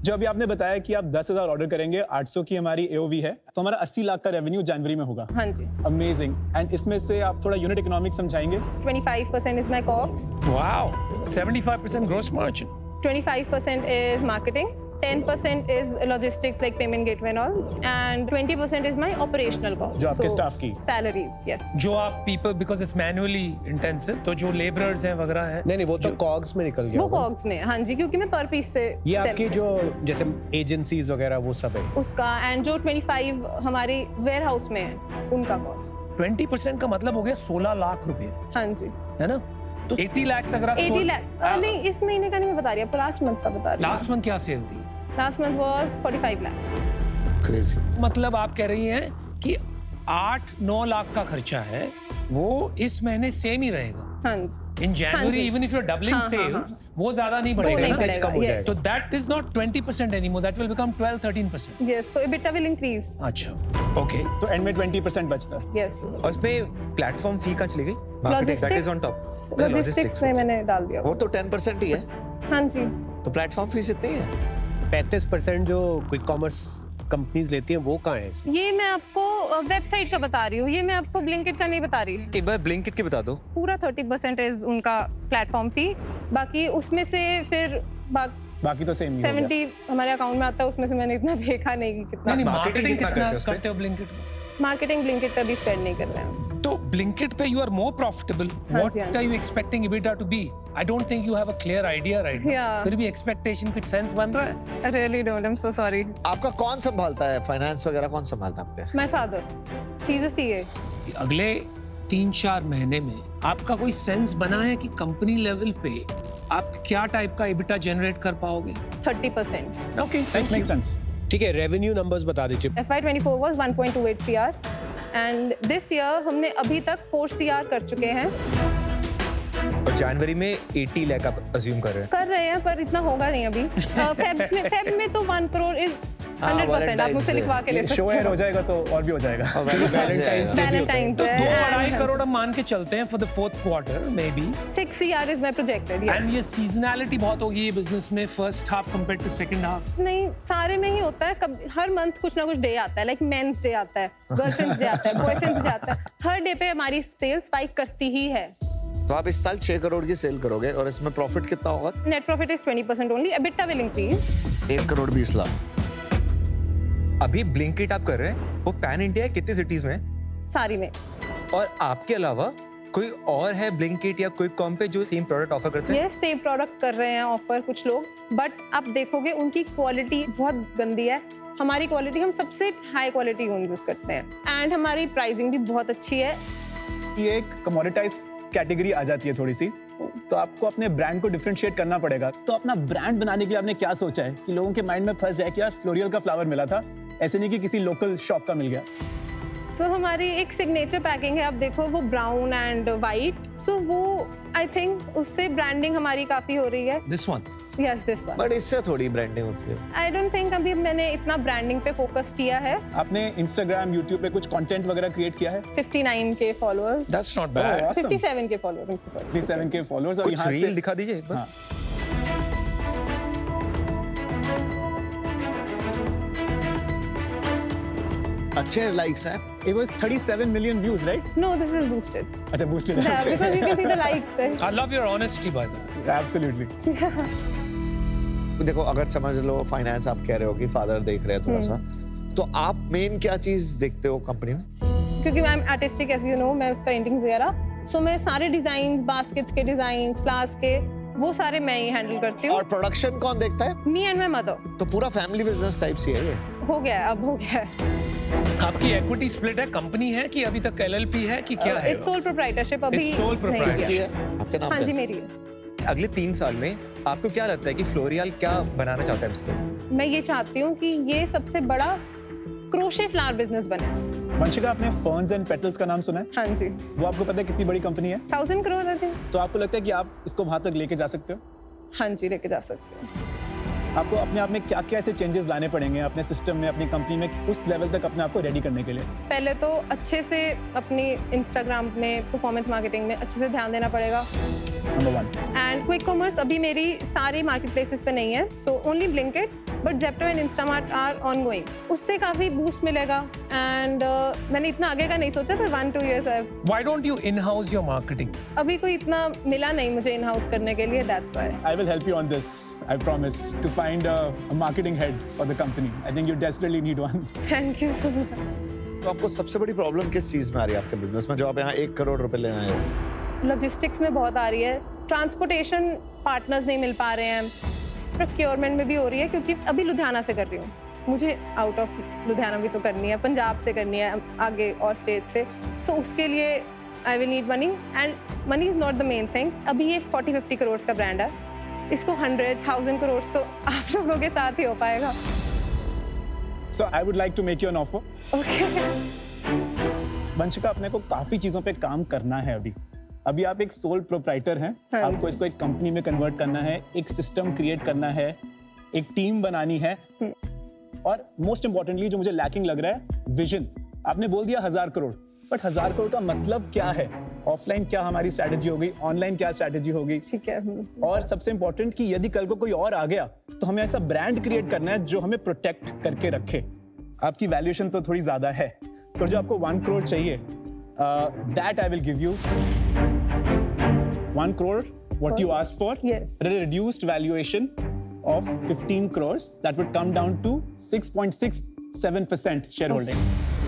जो अभी आपने बताया कि आप 10,000 ऑर्डर करेंगे, 800 की हमारी AOV है, तो हमारा 80 लाख का रेवेन्यू जनवरी में होगा। हाँ जी। अमेजिंग। एंड इसमें से आप थोड़ा यूनिट इकोनॉमिक्स समझाएंगे? 25% is my COGS, Wow, 75% gross margin. 25% is marketing, 10% is logistics like payment gateway and all, and 20% is my operational cost. जो आपके staff की? Salaries, yes. जो आप people because it's manually intensive, तो जो laborers हैं वगैरह हैं। नहीं वो तो कॉग्स में निकल गया वो होगा। COGS में, हाँ जी, क्योंकि मैं पर पीस से ये sell आपकी करती जो जैसे एजेंसीज वगैरह वो सब है हूँ। उसका एंड जो 25 हमारी वेयर हाउस में है उनका कॉस्ट। 20% का मतलब हो गया 16 लाख रुपए, हाँ जी। है ना? तो 80 लाख अगर आप 80 लाख नहीं, इस महीने का नहीं मैं बता रही, आपको लास्ट मंथ का बता रही हूँ। लास्ट मंथ क्या सेल थी? Last month was 45 lakhs। Crazy. मतलब आप कह रही हैं कि 8-9 लाख का खर्चा है, वो इस महीने सेम ही रहेगा। हाँ जी। In January even if you are doubling sales, वो ज्यादा नहीं बढ़ेगा नहीं ना, बढ़ेगा, कम हो yes. जाएगा। तो that is not 20% anymore, that will become 12-13%। Yes, so EBITDA will increase. अच्छा, ओके। तो एंड में 20% बचता है। यस। और उसमें प्लेटफॉर्म फी कहाँ चली गई? That is on top. Logistics में मैंने डाल दिया। वो तो 10% ही है, हाँ जी। तो प्लेटफॉर्म फीस इतनी है। 35% जो क्विक कॉमर्स कंपनीज लेती हैं वो कहाँ है इसमें? ये मैं आपको वेबसाइट का बता रही हूँ, ये मैं आपको ब्लिंकिट का नहीं बता रही। एक बार ब्लिंकिट के बता दो। पूरा 30% उनका प्लेटफॉर्म फी, बाकी उसमें से फिर बाकी तो सेम ही 70 हमारे अकाउंट में आता है, उसमें से मैंने इतना देखा नहीं कि कितना। नहीं, मार्केटिंग मार्केटिंग कितना कितना करते हो उस पे? करते हो ब्लिंकिट में? मार्केटिंग ब्लिंकिट पे भी स्पेंड नहीं कर रहे हैं। तो ब्लिंकिट पे यू आर मोर प्रॉफिटेबल। हाँ व्हाट जी, हाँ आर जी। You expecting EBITDA to be? I don't think you have a clear idea right Yeah. फिर भी एक्सपेक्टेशन कुछ सेंस बन रहा है? I really don't, I'm so sorry. आपका कौन संभालता है फाइनेंस वगैरह, कौन संभालता है आपके? My father, he's a CA. अगले 3-4 महीने में आपका कोई सेंस बना है कि कंपनी लेवल पे आप क्या टाइप का EBITDA जनरेट कर पाओगे? 30%. Okay, thank make you. Sense. ठीक है, रेवेन्यू नंबर्स बता दीजिए। FY24 was 1.28 CR and this year हमने अभी तक 4 CR कर चुके हैं। और जनवरी में 80 लाख आप अज्यूम कर रहे हैं। पर इतना होगा नहीं अभी। फेब में तो 1 crore is 100%। आप मुझसे लिखवा के ले सकते शो एयर हो। हो जाएगा तो और भी हो जाएगा। Valentine's तो है 2-2.5 and करोड़ हम मान के चलते हैं for the fourth quarter may be. 6 CR is my projected, and yes. ये सीजनैलिटी बहुत होगी ये बिजनेस में, first half compared to second half. नहीं, सारे में ही होता है। हर मंथ कुछ ना कुछ डे आता है, लाइक मेंस डे आता है, गर्लफ्रेंड्स डे आता है, बॉयफ्रेंड्स डे आता है। हर डे पे हमारी सेल स्पाइक करती ही है। तो आप इस साल 6 करोड़ की सेल करोगे और इसमें प्रॉफिट कितना होगा? Net profit is 20% only, EBITDA will increase. 1 crore 20 lakh. अभी ब्लिंकिट आप कर रहे हैं, वो पैन इंडिया कितनी सिटीज में है? सारी में। और आपके अलावा कोई और है ब्लिंकिट या क्विक कॉम पे जो सेम प्रोडक्ट ऑफर करते हैं? ये सेम प्रोडक्ट कर रहे हैं ऑफर कुछ लोग, बट आप देखोगे उनकी क्वालिटी बहुत गंदी है। हमारी क्वालिटी, हम सबसे हाई क्वालिटी यूज करते हैं एंड हमारी प्राइसिंग भी बहुत अच्छी है। ये एक कमोडिटाइज कैटेगरी आ जाती है थोड़ी सी, तो आपको अपने ब्रांड को डिफरेंशिएट करना पड़ेगा। तो अपना ब्रांड बनाने के लिए आपने क्या सोचा है कि लोगों के माइंड में फंस जाए कि यार फ्लोरियल का फ्लावर मिला था, ऐसे नहीं कि किसी लोकल शॉप का मिल गया। सो हमारी एक सिग्नेचर पैकिंग है, आप देखो वो ब्राउन एंड वाइट, सो वो आई थिंक उससे ब्रांडिंग हमारी काफी हो रही है। This one? Yes, this one. But इससे थोड़ी ब्रांडिंग होती है। आई डोंट थिंक अभी मैंने इतना ब्रांडिंग पे फोकस किया है। आपने इंस्टाग्राम, यूट्यूब पे कुछ कंटेंट वगैरह क्रिएट किया है? 59K followers. That's not bad. 57K followers. 37K followers. और कुछ यहाँ रील से दिखा दीजिए एक बार। हाँ। अच्छे लाइक्स हैं। It was 37 million views, right? No, this is boosted. अच्छा, boosted है। Yeah, because you can see the likes. I love your honesty by the way. Absolutely. देखो, अगर समझ लो फाइनेंस आप कह रहे हो कि फादर देख रहे हैं थोड़ा सा, तो आप मेन क्या चीज देखते हो कंपनी में? क्योंकि मैं आर्टिस्टिक, एज यू नो, मैं पेंटिंग्स वगैरह, सो मैं सारे डिजाइन, बास्केट्स के डिजाइन, फ्लास्क के, वो सारे मैं ही हैंडल करती हूँ। और प्रोडक्शन कौन देखता है? Me and my mother. तो पूरा फैमिली बिजनेस टाइप सी है ये। हो गया है, अब हो गया है। आपकी इक्विटी स्प्लिट है, कंपनी है कि अभी तक LLP है कि क्या है? इट्स सोल प्रोप्राइटरशिप अभी। It's sole नहीं proprietorship. किसकी किया। है? आपके नाम हाँ जी, कैसे? मेरी है। अगले 3 साल में आपको क्या लगता है कि फ्लोरियल क्या बनाना चाहता है इसको? मैं ये चाहती हूँ कि ये सबसे बड़ा क्रोशे फ्लावर बिजनेस बने। वंशिका, आपने फर्न्स एंड पेटल्स का नाम सुना है? हाँ जी। वो आपको पता है कितनी बड़ी कंपनी है? 1000 करोड़ आई थिंक। तो आपको लगता है कि आप इसको वहां तक लेके जा सकते हो? हाँ जी, लेके जा सकते हो। आपको अपने आप में क्या क्या ऐसे चेंजेस लाने पड़ेंगे अपने सिस्टम में, अपनी कंपनी में, उस लेवल तक अपने आप को रेडी करने के लिए? पहले तो अच्छे से अपनी इंस्टाग्राम में, परफॉर्मेंस मार्केटिंग में अच्छे से ध्यान देना पड़ेगा। नंबर 1। एंड क्विक कॉमर्स अभी मेरी सारी मार्केट प्लेसेस पे नहीं है, so only Blinkit, but Zepto and Instamart are ongoing. उससे काफी बूस्ट मिलेगा एंड मैंने इतना आगे का नहीं सोचा, पर 1-2 years Why don't you in-house your marketing? अभी कोई इतना मिला नहीं मुझे इन हाउस करने के लिए, that's why. I will help you on this. I promise to find a marketing head for the company. I think you desperately need one. Thank you so much. तो आपको सबसे बड़ी प्रॉब्लम किस चीज में आ रही है आपके बिजनेस में, जो आप यहाँ 1 करोड़ रुपए ले आए हो? लॉजिस्टिक्स में बहुत आ रही है, ट्रांसपोर्टेशन पार्टनर्स नहीं मिल पा रहे हैं, प्रोक्योरमेंट में भी हो रही है, क्योंकि अभी लुधियाना से कर रही हूँ, मुझे आउट ऑफ लुधियाना भी तो करनी है, पंजाब से करनी है, आगे और स्टेट से, सो उसके लिए I will need money and money is not the main thing. अभी ये 40-50 करोड़ का ब्रांड है, इसको 100,000 करोड़ तो आप लोगों के साथ ही हो पाएगा. So I would like to make you an offer. Okay. Vanshika, अपने को काफी चीजों पे काम करना है अभी आप एक सोल प्रोप्राइटर हैं. हाँ आपको इसको एक कंपनी में कन्वर्ट करना है, एक सिस्टम क्रिएट करना है, एक टीम बनानी है, और मोस्ट इंपॉर्टेंटली जो मुझे लैकिंग लग रहा है, विजन. आपने बोल दिया 1000 करोड़, बट 1000 करोड़ का मतलब क्या है? ऑफलाइन क्या हमारी स्ट्रैटेजी होगी, ऑनलाइन क्या स्ट्रैटेजी होगी? ठीक है. और सबसे इंपॉर्टेंट कि यदि कल को कोई और आ गया तो हमें ऐसा ब्रांड क्रिएट करना है जो हमें प्रोटेक्ट करके रखे. आपकी वैल्यूएशन तो थोड़ी ज्यादा है, तो जो आपको 1 करोड़ चाहिए, that I will give you 1 crore what you asked for. Yes. At a reduced valuation of 15 crores, that would come down to 6.67% shareholding.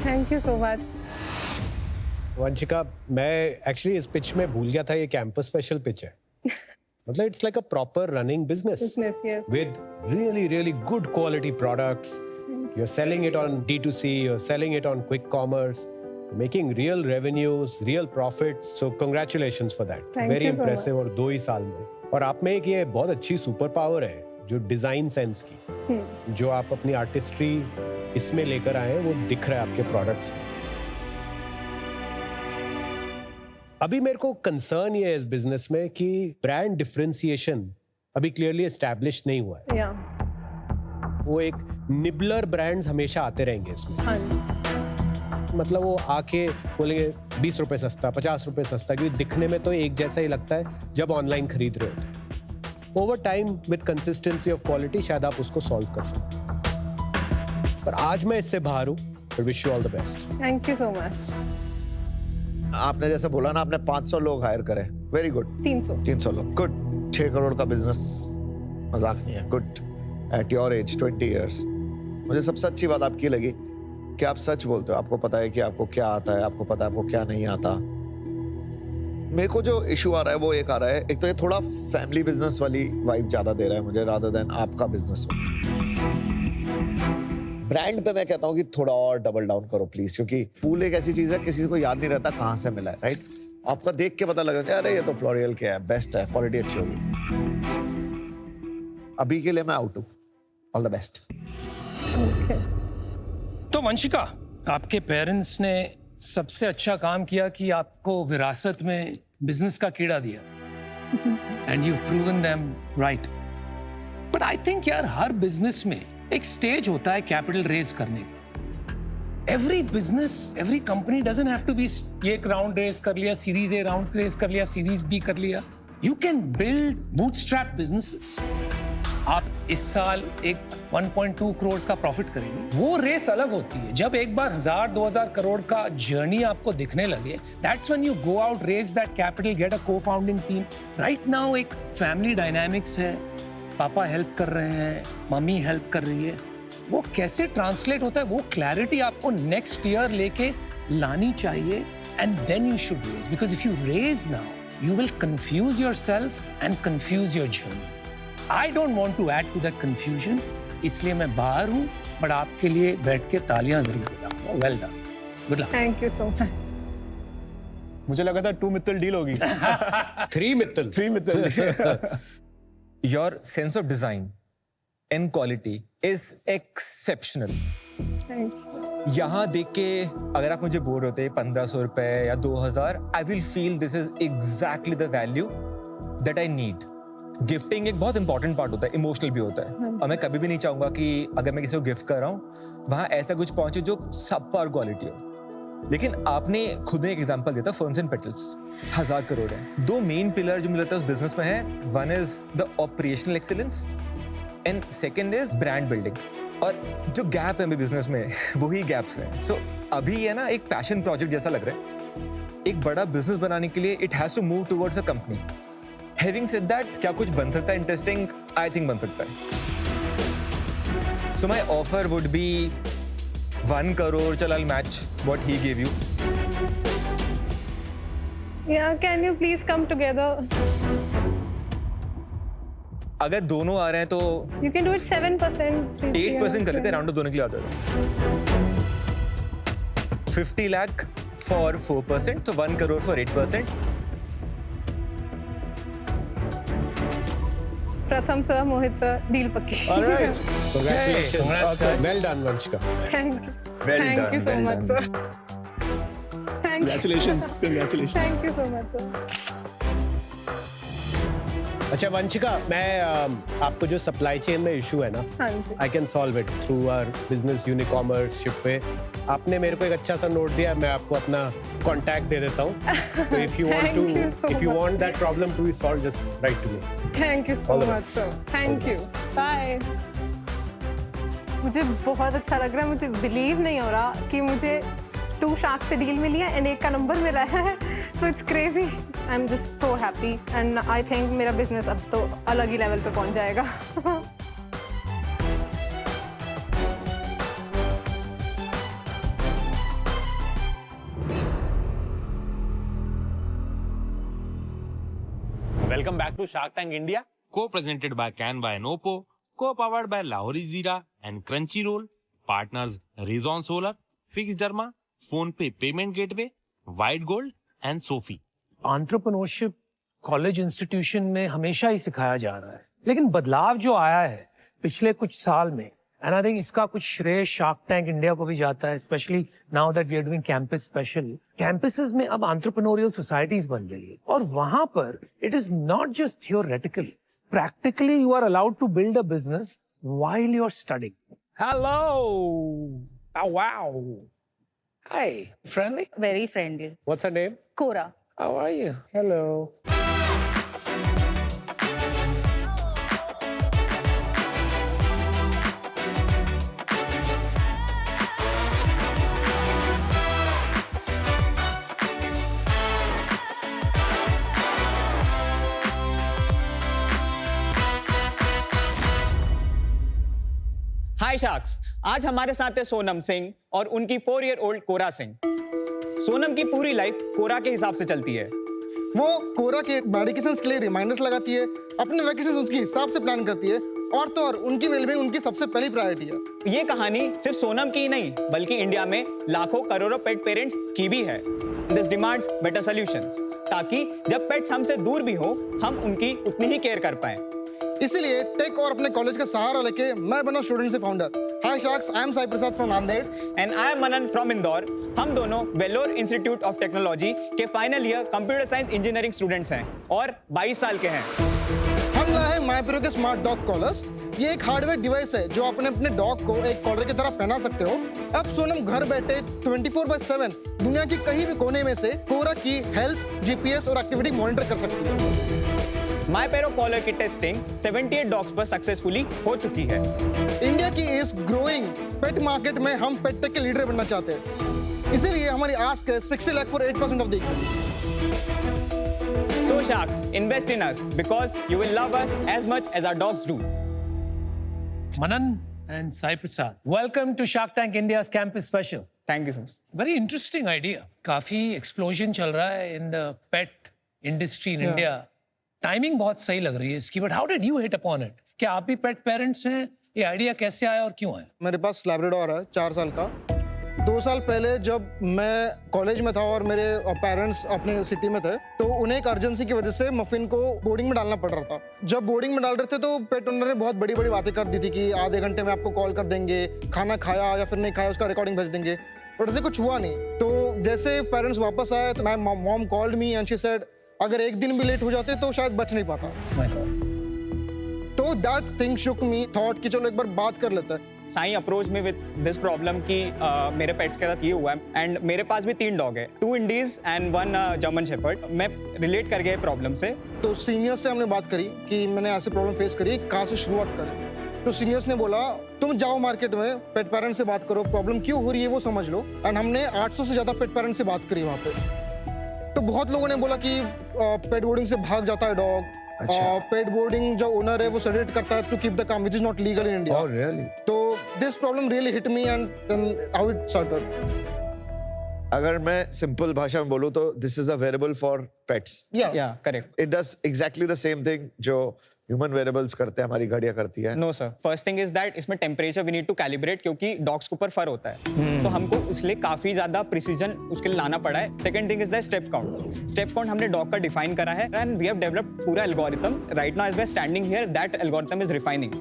Thank you so much. Vanshika, मैं एक्चुअली इस पिच में भूल गया था, ये कैंपस स्पेशल पिच है. मतलब it's like a proper running business Business, yes. with really good quality products. You're selling it on D2C, you're selling it on quick commerce, making real revenues, real profits. So congratulations for that. Thank Very you so impressive. और 2 ही साल में. और आप में एक ये बहुत अच्छी सुपर पावर है जो डिजाइन सेंस की, जो आप अपनी आर्टिस्ट्री इसमें लेकर आए हैं, वो दिख रहा है आपके प्रोडक्ट्स में. अभी मेरे को कंसर्न ये है इस बिजनेस में कि ब्रांड डिफरेंशिएशन अभी क्लियरली एस्टैब्लिश नहीं हुआ है. Yeah. वो एक निबलर ब्रांड्स हमेशा आते रहेंगे इसमें. हाँ. मतलब वो आके बोलेंगे 20 रुपए सस्ता, 50 रुपए सस्ता, क्योंकि दिखने में तो एक जैसा ही लगता है जब ऑनलाइन खरीद रहे होते हैं. Over time with consistency of quality शायद आप उसको सॉल्व कर सको. पर आज मैं इससे बाहर हूँ. Wish you all the best. Thank you so much. आपने जैसे बोला ना, आपने 500 लोग हायर करे. Very good. 300 लोग. गुड. 6 करोड़ का बिजनेस मजाक नहीं है. Good. At your age 20 years. मुझे सबसे अच्छी बात आपकी लगी कि आप सच बोलते हो. आपको पता है कि आपको क्या आता है, आपको पता है आपको क्या नहीं आता. मेरे को जो इशू आ रहा है वो एक आ रहा है, एक तो ये थोड़ा फैमिली बिजनेस वाली वाइब ज्यादा दे रहा है मुझे, रादर देन आपका बिजनेस हो. ब्रांड पे मैं कहता हूँ कि थोड़ा और डबल डाउन करो प्लीज, क्योंकि फूल एक ऐसी चीज है किसी को याद नहीं रहता कहाँ से मिला है. राइट. आपका देख के पता लग जाता है, अरे ये तो फ्लोरियल के है, बेस्ट है, क्वालिटी अच्छी होगी. अभी के लिए मैं आउट हूँ. All the best. तो वंशिका, आपके पेरेंट्स ने सबसे अच्छा काम किया कि आपको विरासत में बिजनेस का कीड़ा दिया. And you have proven them right. But I think यार, हर बिजनेस में एक स्टेज होता है कैपिटल रेज करने का. Every business, every company doesn't have to be ये एक राउंड रेज कर लिया, सीरीज ए राउंड रेज कर लिया, सीरीज बी कर लिया. You can build bootstrap businesses. आप इस साल एक 1.2 करोड़ का प्रॉफिट करेंगे. वो रेस अलग होती है. जब एक बार 1000-2000 करोड़ का जर्नी आपको दिखने लगे, that's when you go out, raise that capital, get a co-founding team. Right now एक फैमिली डायनामिक्स है. पापा हेल्प कर रहे हैं, मम्मी हेल्प कर रही है. वो कैसे ट्रांसलेट होता है, वो क्लैरिटी आपको नेक्स्ट ईयर लेके लानी चाहिए. And then you should raise, because if you raise now you will confuse yourself and confuse your journey. I don't want to add to that confusion, इसलिए मैं बाहर हूं, बट आपके लिए बैठ के तालियां जरूर बजाऊंगा. Well done. Good luck. Thank you so much. मुझे लगा था 2 मित्तल डील होगी. 3 Mittal. Your sense of design and quality is exceptional. Thank you. यहाँ देख के अगर आप मुझे बोल रहे होते 1500 रुपए या 2000, I will feel this is exactly the value that I need. Gifting एक बहुत इंपॉर्टेंट पार्ट होता है, इमोशनल भी होता है. और मैं कभी भी नहीं चाहूंगा कि अगर मैं किसी को गिफ्ट कर रहा हूँ वहां ऐसा कुछ पहुंचे जो सब पर क्वालिटी हो. लेकिन आपने खुद ने एक एग्जांपल दिया था, फर्न्स एंड पेटल्स 1000 करोड़ है. 2 मेन पिलर जो मुझे लगता है उस बिजनेस में है, one is the operational excellence and second is brand building. और जो गैप है मेरे बिजनेस में वही गैप्स हैं. सो अभी है ना, एक पैशन प्रोजेक्ट जैसा लग रहा है. एक बड़ा बिजनेस बनाने के लिए it has to move towards a company. Having said that, क्या कुछ बन सकता है इंटरेस्टिंग? आई थिंक बन सकता है. So my offer would be 1 crore. चल, I'll match what he gave you. Yeah, can you please come together? अगर दोनों आ रहे हैं तो You can do it 7%. 8% कर लेते हैं, राउंड दोनों के लिए आ जाएगा. 50 lakh for 4%, so 1 crore for 8%. प्रथम सर, मोहित सर, डील पक्की। All right. Congratulations. Congrats, guys. Well done, Vanshika. Thank you. Well Thank done, you so well much, done. sir. Thank you. Congratulations, congratulations. Thank you so much, sir. अच्छा वंशिका, मैं आपको जो supply chain में issue है ना, हाँ जी। I can solve it through our business Unicommerce Shipway. आपने मेरे को एक अच्छा सा नोट दिया, मैं आपको अपना कांटेक्ट दे देता हूँ। तो if you want to, Thank you so if you much. Want that problem to be solve, just write to me. Thank you so All the much, best. sir. Thank you. Bye. मुझे बहुत अच्छा लग रहा है, मुझे believe नहीं हो रहा कि मुझे 2 शार्क से डील मिली है एंड एक का नंबर मिला है। So it's crazy. I am just so happy and I think मेरा बिजनेस अब तो अलग ही लेवल पे पहुंच जाएगा। Welcome back to Shark Tank India, co-presented by Canva and Oppo, co-powered by Lahori Zira and Crunchyroll, partners Rezon Solar, Fixderma, PhonePe Payment Gateway, White Gold and Sophie. Entrepreneurship college institution में हमेशा ही सिखाया जा रहा है, लेकिन बदलाव जो आया है पिछले कुछ साल में, एंड आई थिंक इसका कुछ श्रेय शार्क टैंक इंडिया को भी जाता है, specially now that we are doing campus special. Campuses में अब एंटरप्रेन्योरियल सोसाइटीज बन रही है और वहां पर it is not just theoretical, practically you are allowed to build a business while you are studying. Hello, wow, hi, friendly, Very friendly. What's her name? Cora. How are you? Hello. Hi sharks, आज हमारे साथ है सोनम सिंह और उनकी 4 year old Cora Singh. Sonam की पूरी life कोरा के हिसाब से चलती है। वो कोरा के मेडिकेशंस के लिए रिमाइंडर्स लगाती है, अपने वैकेशन उसके हिसाब से प्लान करती है, और तो और उनकी वेलबींग उनकी सबसे पहली प्रायोरिटी है। ये कहानी सिर्फ सोनम की ही नहीं, बल्कि इंडिया में लाखों करोड़ों पेट पेरेंट्स की भी है। दिस डिमांड्स बेटर सॉल्यूशंस, ताकि जब पेट्स हमसे दूर भी हो, हम उनकी उतनी ही केयर कर पाएं। इसीलिए टेक और अपने कॉलेज का सहारा लेके मैं बना स्टूडेंट से founder. Hi sharks, I am Sai Prasad from Nanded and I M Manan from Indore. हम दोनों वेलोर इंस्टीट्यूट ऑफ टेक्नोलॉजी के final year computer science engineering students हैं और 22 साल के हैं। हम लाए हैं मायप्रो के स्मार्ट डॉग कॉलर्स। ये एक हार्डवेयर डिवाइस है जो अपने अपने डॉग को एक कॉलर की तरह पहना सकते हो। अब सोनम घर बैठे 24/7 दुनिया के कहीं भी कोने में से कोरा की हेल्थ, जीपीएस और एक्टिविटी मॉनिटर कर सकती है। मायपेरो कॉलर की टेस्टिंग 78 डॉग्स पर सक्सेसफुली हो चुकी है। इंडिया की इस ग्रोइंग पेट मार्केट में हम पेट टेक के लीडर बनना चाहते हैं, इसीलिए हमारी आस्क है 60 lakh for 8% of the equity. So sharks, invest in us because you will love us as much as our dogs do. Manan and Sai Prasad, welcome to Shark Tank India's campus special. Thank you so much. Very interesting idea. काफी explosion चल रहा है in the pet industry in India. Timing बहुत सही लग रही है इसकी, but how did you hit upon it? क्या आप भी pet parents हैं? ये आइडिया कैसे आया और क्यों आया? मेरे पास लैब्राडोर है 4 साल का। 2 साल पहले जब मैं कॉलेज में था और मेरे पेरेंट्स अपने सिटी में थे, तो उन्हें एक अर्जेंसी की वजह से मफिन को बोर्डिंग में डालना पड़ रहा था। जब बोर्डिंग में डाल रहे थे तो पेट ओनर ने बहुत बड़ी बड़ी बातें कर दी थी कि आधे घंटे में आपको कॉल कर देंगे, खाना खाया या फिर नहीं खाया उसका रिकॉर्डिंग भेज देंगे, बट ऐसे कुछ हुआ नहीं। तो जैसे पेरेंट्स वापस आए तो my mom called me and she said अगर एक दिन भी लेट हो जाते तो शायद बच नहीं पाता। My God. तो that thing shook me, thought कि चलो एक बार बात कर लेते हैं। साई अप्रोच में विद दिस प्रॉब्लम कि मेरे पेट्स के साथ ये हुआ है एंड मेरे पास भी 3 डॉग है, 2 इंडीज एंड 1 जर्मन शेपर्ड। मैं रिलेट कर गया प्रॉब्लम से। तो सीनियर्स से हमने बात करी कि मैंने ऐसी प्रॉब्लम फेस करी, कहाँ से शुरुआत करें। तो सीनियर्स ने बोला तुम जाओ मार्केट में पेट पेरेंट से बात करो, प्रॉब्लम क्यों हो रही है वो समझ लो। एंड हमने 800 से ज़्यादा पेट पेरेंट से बात करी वहाँ पे। तो बहुत लोगों ने बोला कि पेट बोर्डिंग से भाग जाता है डॉग। पेट बोर्डिंग जो ओनर है वो सजेस्ट करता है to keep the calm, which is not legal in India. Oh, really? तो this problem really hit me and how it started. अगर मैं सिंपल भाषा में बोलूँ तो this is a wearable for pets. Yeah correct. It does exactly the same thing जो human variables करते हैं, हमारी गाड़ियां करती है? No sir, first thing is that इसमें temperature we need to calibrate, क्योंकि डॉग्स के ऊपर फर होता है, तो हमको इसलिए काफी ज्यादा प्रिसीजन उसके लिए लाना पड़ा है। Second thing is the step count. Step count हमने डॉग का डिफाइन करा है एंड वी हैव डेवलप्ड पूरा algorithm. Right now as we are standing here, that algorithm is refining.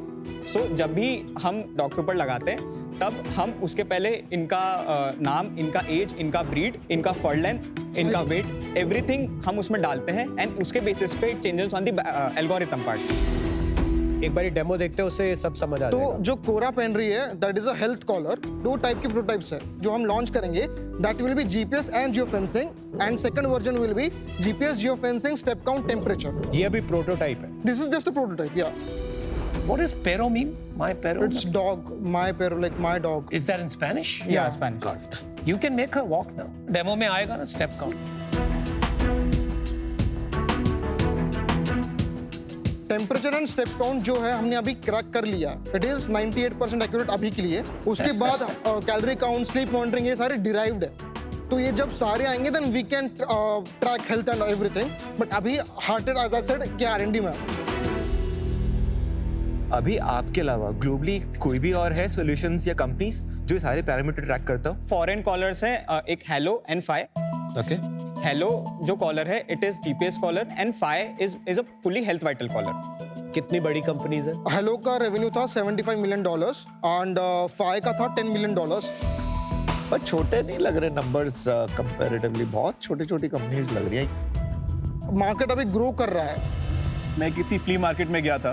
So जब भी हम डॉग के ऊपर लगाते हैं तब हम उसके पहले इनका नाम, इनका एज, इनका ब्रीड, इनका फर लेंथ, इनका वेट, एवरीथिंग हम उसमें डालते हैं एंड उसके बेसिस पे it changes on the algorithm part. एक बारी डेमो देखते हैं, उससे सब समझ आ तो जाएगा। जो कोरा पहन रही है that is a health collar. 2 type की प्रोटोटाइप्स है जो हम लॉन्च करेंगे, that will be GPS and geo fencing and second version will be GPS, geo fencing, step count, temperature. ये अभी प्रोटोटाइप है। This is just a prototype, yeah. What does pero mean? My pero? It's dog, my pero, like my dog. Is that in Spanish? Yeah, Spanish. Got it. You can make her walk now. Demo में आएगा ना step count. Temperature and step count जो है हमने अभी crack कर लिया। It is 98% accurate अभी के लिए। उसके बाद कैलोरी काउंट, स्लीप मॉनिटरिंग, ये सारे डिराइव्ड है। तो ये जब सारे आएंगे then we can track health and everything. But अभी heart rate, as I said, क्या R&D में है। अभी आपके अलावा ग्लोबली कोई भी और है सॉल्यूशंस या कंपनीज जो ये सारे पैरामीटर ट्रैक करता हो? फॉरेन कॉलर्स हैं, एक Halo and Fi. Okay. Halo जो कॉलर है it is GPS collar and Fi is a fully health vital collar. कितनी बड़ी कंपनीज है? हेलो का रेवेन्यू था $75 मिलियन एंड फाई का था $10 मिलियन। पर छोटे नहीं लग रहे नंबर्स कंपैरेटिवली, बहुत छोटी-छोटी कंपनीज लग रही हैं। मार्केट अभी ग्रो कर रहा है। मैं किसी फ्ली मार्केट में गया था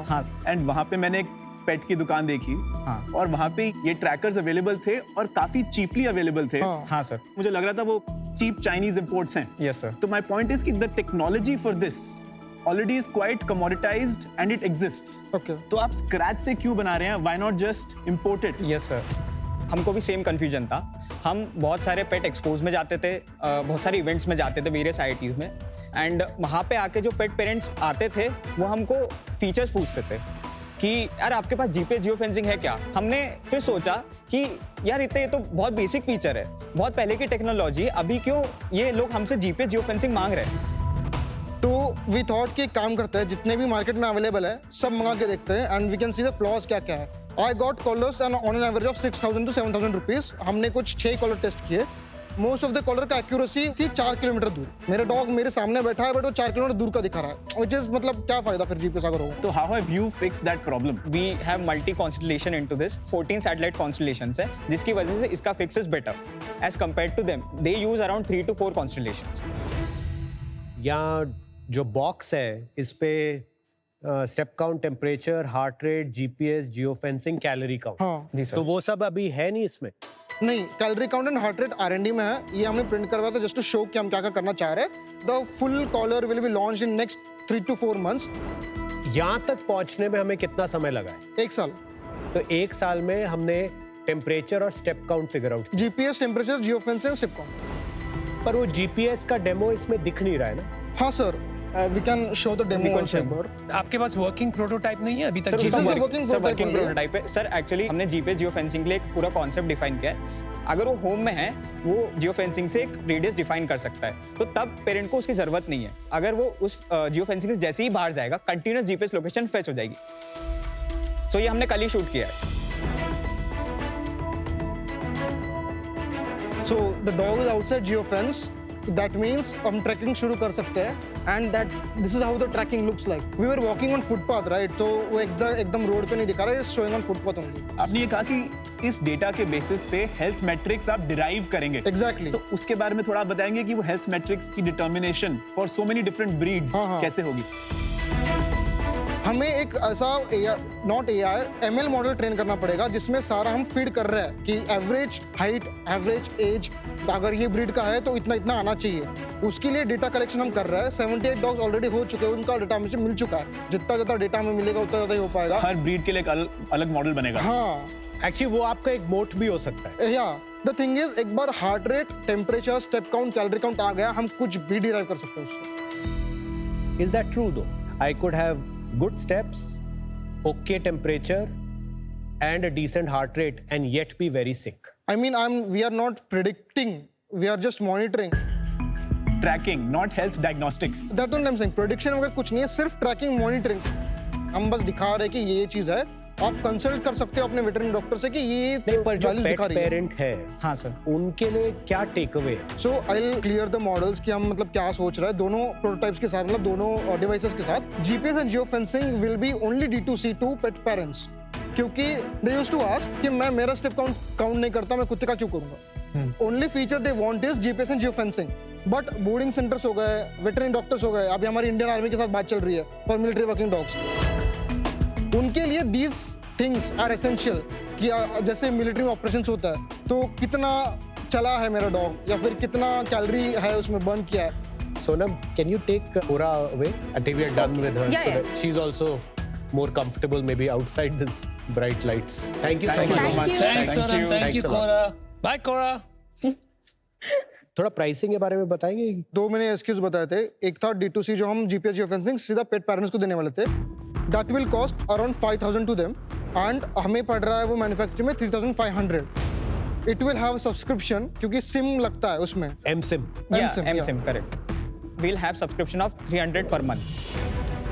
हाँ एंड वहाँ पे मैंने एक पेट की दुकान देखी। हाँ। और वहाँ पे ये ट्रैकर्स अवेलेबल थे और काफी चीपली अवेलेबल थे। हाँ सर, मुझे लग रहा था वो चीप चाइनीज इंपोर्ट्स हैं। Yes sir. तो माय पॉइंट इज कि the technology for this already is quite commoditised and it exists. Okay. तो आप स्क्रैच से क्यों बना रहे हैं? Why not just import it? Yes sir, हमको भी सेम कंफ्यूजन था। हम बहुत सारे पेट एक्सपोज में जाते थे, बहुत सारे इवेंट्स में जाते थे वेरियस IITs में, एंड वहाँ पे आके जो पेट पेरेंट्स आते थे वो हमको फीचर्स पूछते थे कि यार आपके पास जीपीएस जियो फेंसिंग है क्या। हमने फिर सोचा कि यार इतने ये तो बहुत बेसिक फीचर है, बहुत पहले की टेक्नोलॉजी, अभी क्यों ये लोग हमसे जीपीएस जियो फेंसिंग मांग रहे हैं। तो वी थॉट कि काम करते हैं, जितने भी मार्केट में अवेलेबल है सब मंगा के देखते हैं and we can see the flaws क्या क्या है। I got collars and on an average of 6,000 to 7,000 rupees. हमने कुछ 6 कॉलर टेस्ट किए। मोस्ट ऑफ द कॉलर का एक्यूरेसी थी 4 किलोमीटर दूर। मेरा डॉग मेरे सामने बैठा है बट वो 4 किलोमीटर दूर का दिखा रहा है, which is मतलब क्या फायदा फिर जीपीएस अगर हो। तो how have you fixed that problem? We have multi constellation into this, 14 satellite constellations है, जिसकी वजह से इसका fix is better as compared to them. They use around 3 to 4 constellations. यहाँ जो बॉक्स है इस पे step count, temperature, heart rate, GPS, geo fencing, calorie count. हाँ जी सर। तो वो सब अभी है नहीं इसमें? नहीं, calorie count and heart rate R&D में है। ये हमने प्रिंट करवाया था जस्ट टू शो कि हम क्या क्या करना चाह रहे हैं। The full collar will be launched in next 3 to 4 months। यहाँ तक पहुँचने में हमें कितना समय लगा है? 1 साल। तो 1 साल में हमने टेम्परेचर और step count figure out. GPS, temperature, जियो फेंसिंग, स्टेप काउंट। पर वो जीपीएस का डेमो इसमें दिख नहीं रहा है ना? हाँ sir, we can show the demo also एक बार। आपके पास वर्किंग प्रोटोटाइप नहीं है अभी तक? Sir This is the working prototype working only. Prototype है सर। एक्चुअली हमने जीपीएस जियो फेंसिंग के लिए एक पूरा कॉन्सेप्ट डिफाइन किया है। अगर वो होम में है वो जियो फेंसिंग से एक रेडियस डिफाइन कर सकता है, तो तब पेरेंट को उसकी जरूरत नहीं है। अगर वो उस जियो फेंसिंग से जैसे ही बाहर जाएगा कंटिन्यूअस जीपीएस लोकेशन फेच हो जाएगी। सो ये हमने कल ही शूट किया है। So the dog is outside geofence. That means हम ट्रैकिंग शुरू कर सकते हैं and that this is how the tracking looks like. We were walking on footpath, right? तो वो एकदम रोड पे नहीं दिखा रहा है, it's showing on footpath only. आपने ये कहा कि इस डेटा के बेसिस पे हेल्थ मैट्रिक्स आप डिराइव करेंगे। Exactly. तो उसके बारे में थोड़ा आप बताएंगे कि वो हेल्थ मैट्रिक्स की determination for so many different breeds कैसे होगी? हमें एक ऐसा not AI ML model train करना पड़ेगा जिसमें सारा हम फीड कर रहे हैं कि एवरेज हाइट, एवरेज एज, अगर ये ब्रीड का है तो इतना इतना आना चाहिए। उसके लिए डेटा कलेक्शन हम कर रहे हैं। 78 डॉग्स ऑलरेडी हो चुके हैं, उनका डेटा मुझे मिल चुका है। जितना ज़्यादा डेटा हमें मिलेगा उतना ज़्यादा ही हो पाएगा। हर ब्रीड के लिए एक अलग मॉडल बनेगा। हाँ, एक्चुअली वो आपका एक मोट भी हो सकता है। या द थिंग इज, एक बार heart rate, temperature, step count, calorie count आ गया, हम कुछ भी डिराइव कर सकते हैं उससे। Is that true though? I could have good steps, okay temperature, and a decent heart rate, and yet be very sick. I mean, we are not predicting, we are just monitoring. Tracking, not health diagnostics. That's what I'm saying. Prediction वगैरह कुछ नहीं है, सिर्फ trekking, monitoring. हम बस दिखा रहे हैं कि ये चीज है, आप कंसल्ट कर सकते हो अपने वेटरनरी डॉक्टर से कि ये नहीं, पर जो values पेट दिखा रही है। पेरेंट है, हाँ सर, उनके लिए क्या टेक अवे है? So I will clear the models कि हम मतलब क्या सोच रहे हैं दोनों प्रोटोटाइप्स के साथ, मतलब दोनों डिवाइसेस के साथ। GPS and geo fencing will be only D2C to pet parents, क्योंकि दे यूज्ड टू आस्क कि मैं मेरा स्टेप काउंट नहीं करता, मैं कुत्ते का क्यों करूंगा। Only feature they want is GPS and geo fencing. But boarding centres हो गए, वेटरनरी डॉक्टर्स हो गए, अभी हमारी इंडियन आर्मी के साथ बात चल रही है फॉर मिलिट्री वर्किंग डॉग्स, उनके लिए दीज थिंग्स आर एसेंशियल। कि जैसे मिलिट्री में ऑपरेशंस होता है तो कितना चला है मेरा डॉग, या फिर कितना कैलोरी है उसमें बर्न किया है। Sonam, can you take Cora away? I think we are done with her, Yeah, so yeah. that she's also more comfortable maybe outside this bright lights. Thank you so Thank you much. so much. Thanks, Sonam. Thank you, Thanks a lot. Cora. Bye, Cora. थोड़ा pricing के बारे में बताएंगे? दो मैंने excuse बताए थे, एक था D2C जो हम जीपीएस जियो फेंसिंग सीधा पेट पेरेंट्स को देने वाले थे, that will cost around 5,000 to them, and हमें पड़ रहा है वो मैन्युफैक्चरिंग में 3,500। इट विल हैव सब्सक्रिप्शन, क्योंकि सिम लगता है उसमें, M-SIM. M-SIM, correct. We'll have subscription of 300 per month.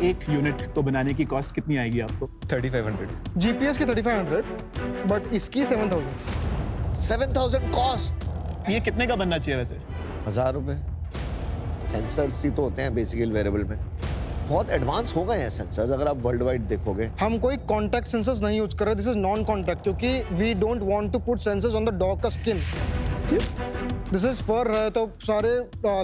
एक यूनिट को बनाने की कॉस्ट कितनी आएगी आपको? 3500 जीपीएस की 3,500, बट इसकी 7,000। 7,000 कॉस्ट। ये कितने का बनना चाहिए वैसे? 1,000 रुपए। सेंसर्स ही तो होते हैं बेसिकली वेरेबल में, बहुत एडवांस हो गए हैं सेंसर्स अगर आप वर्ल्ड वाइड देखोगे। हम कोई कॉन्टैक्ट सेंसर्स नहीं यूज कर रहे, दिस इज नॉन कॉन्टैक्ट, क्योंकि we don't want to put sensors on the dog का स्किन। दिस इज फर है तो सारे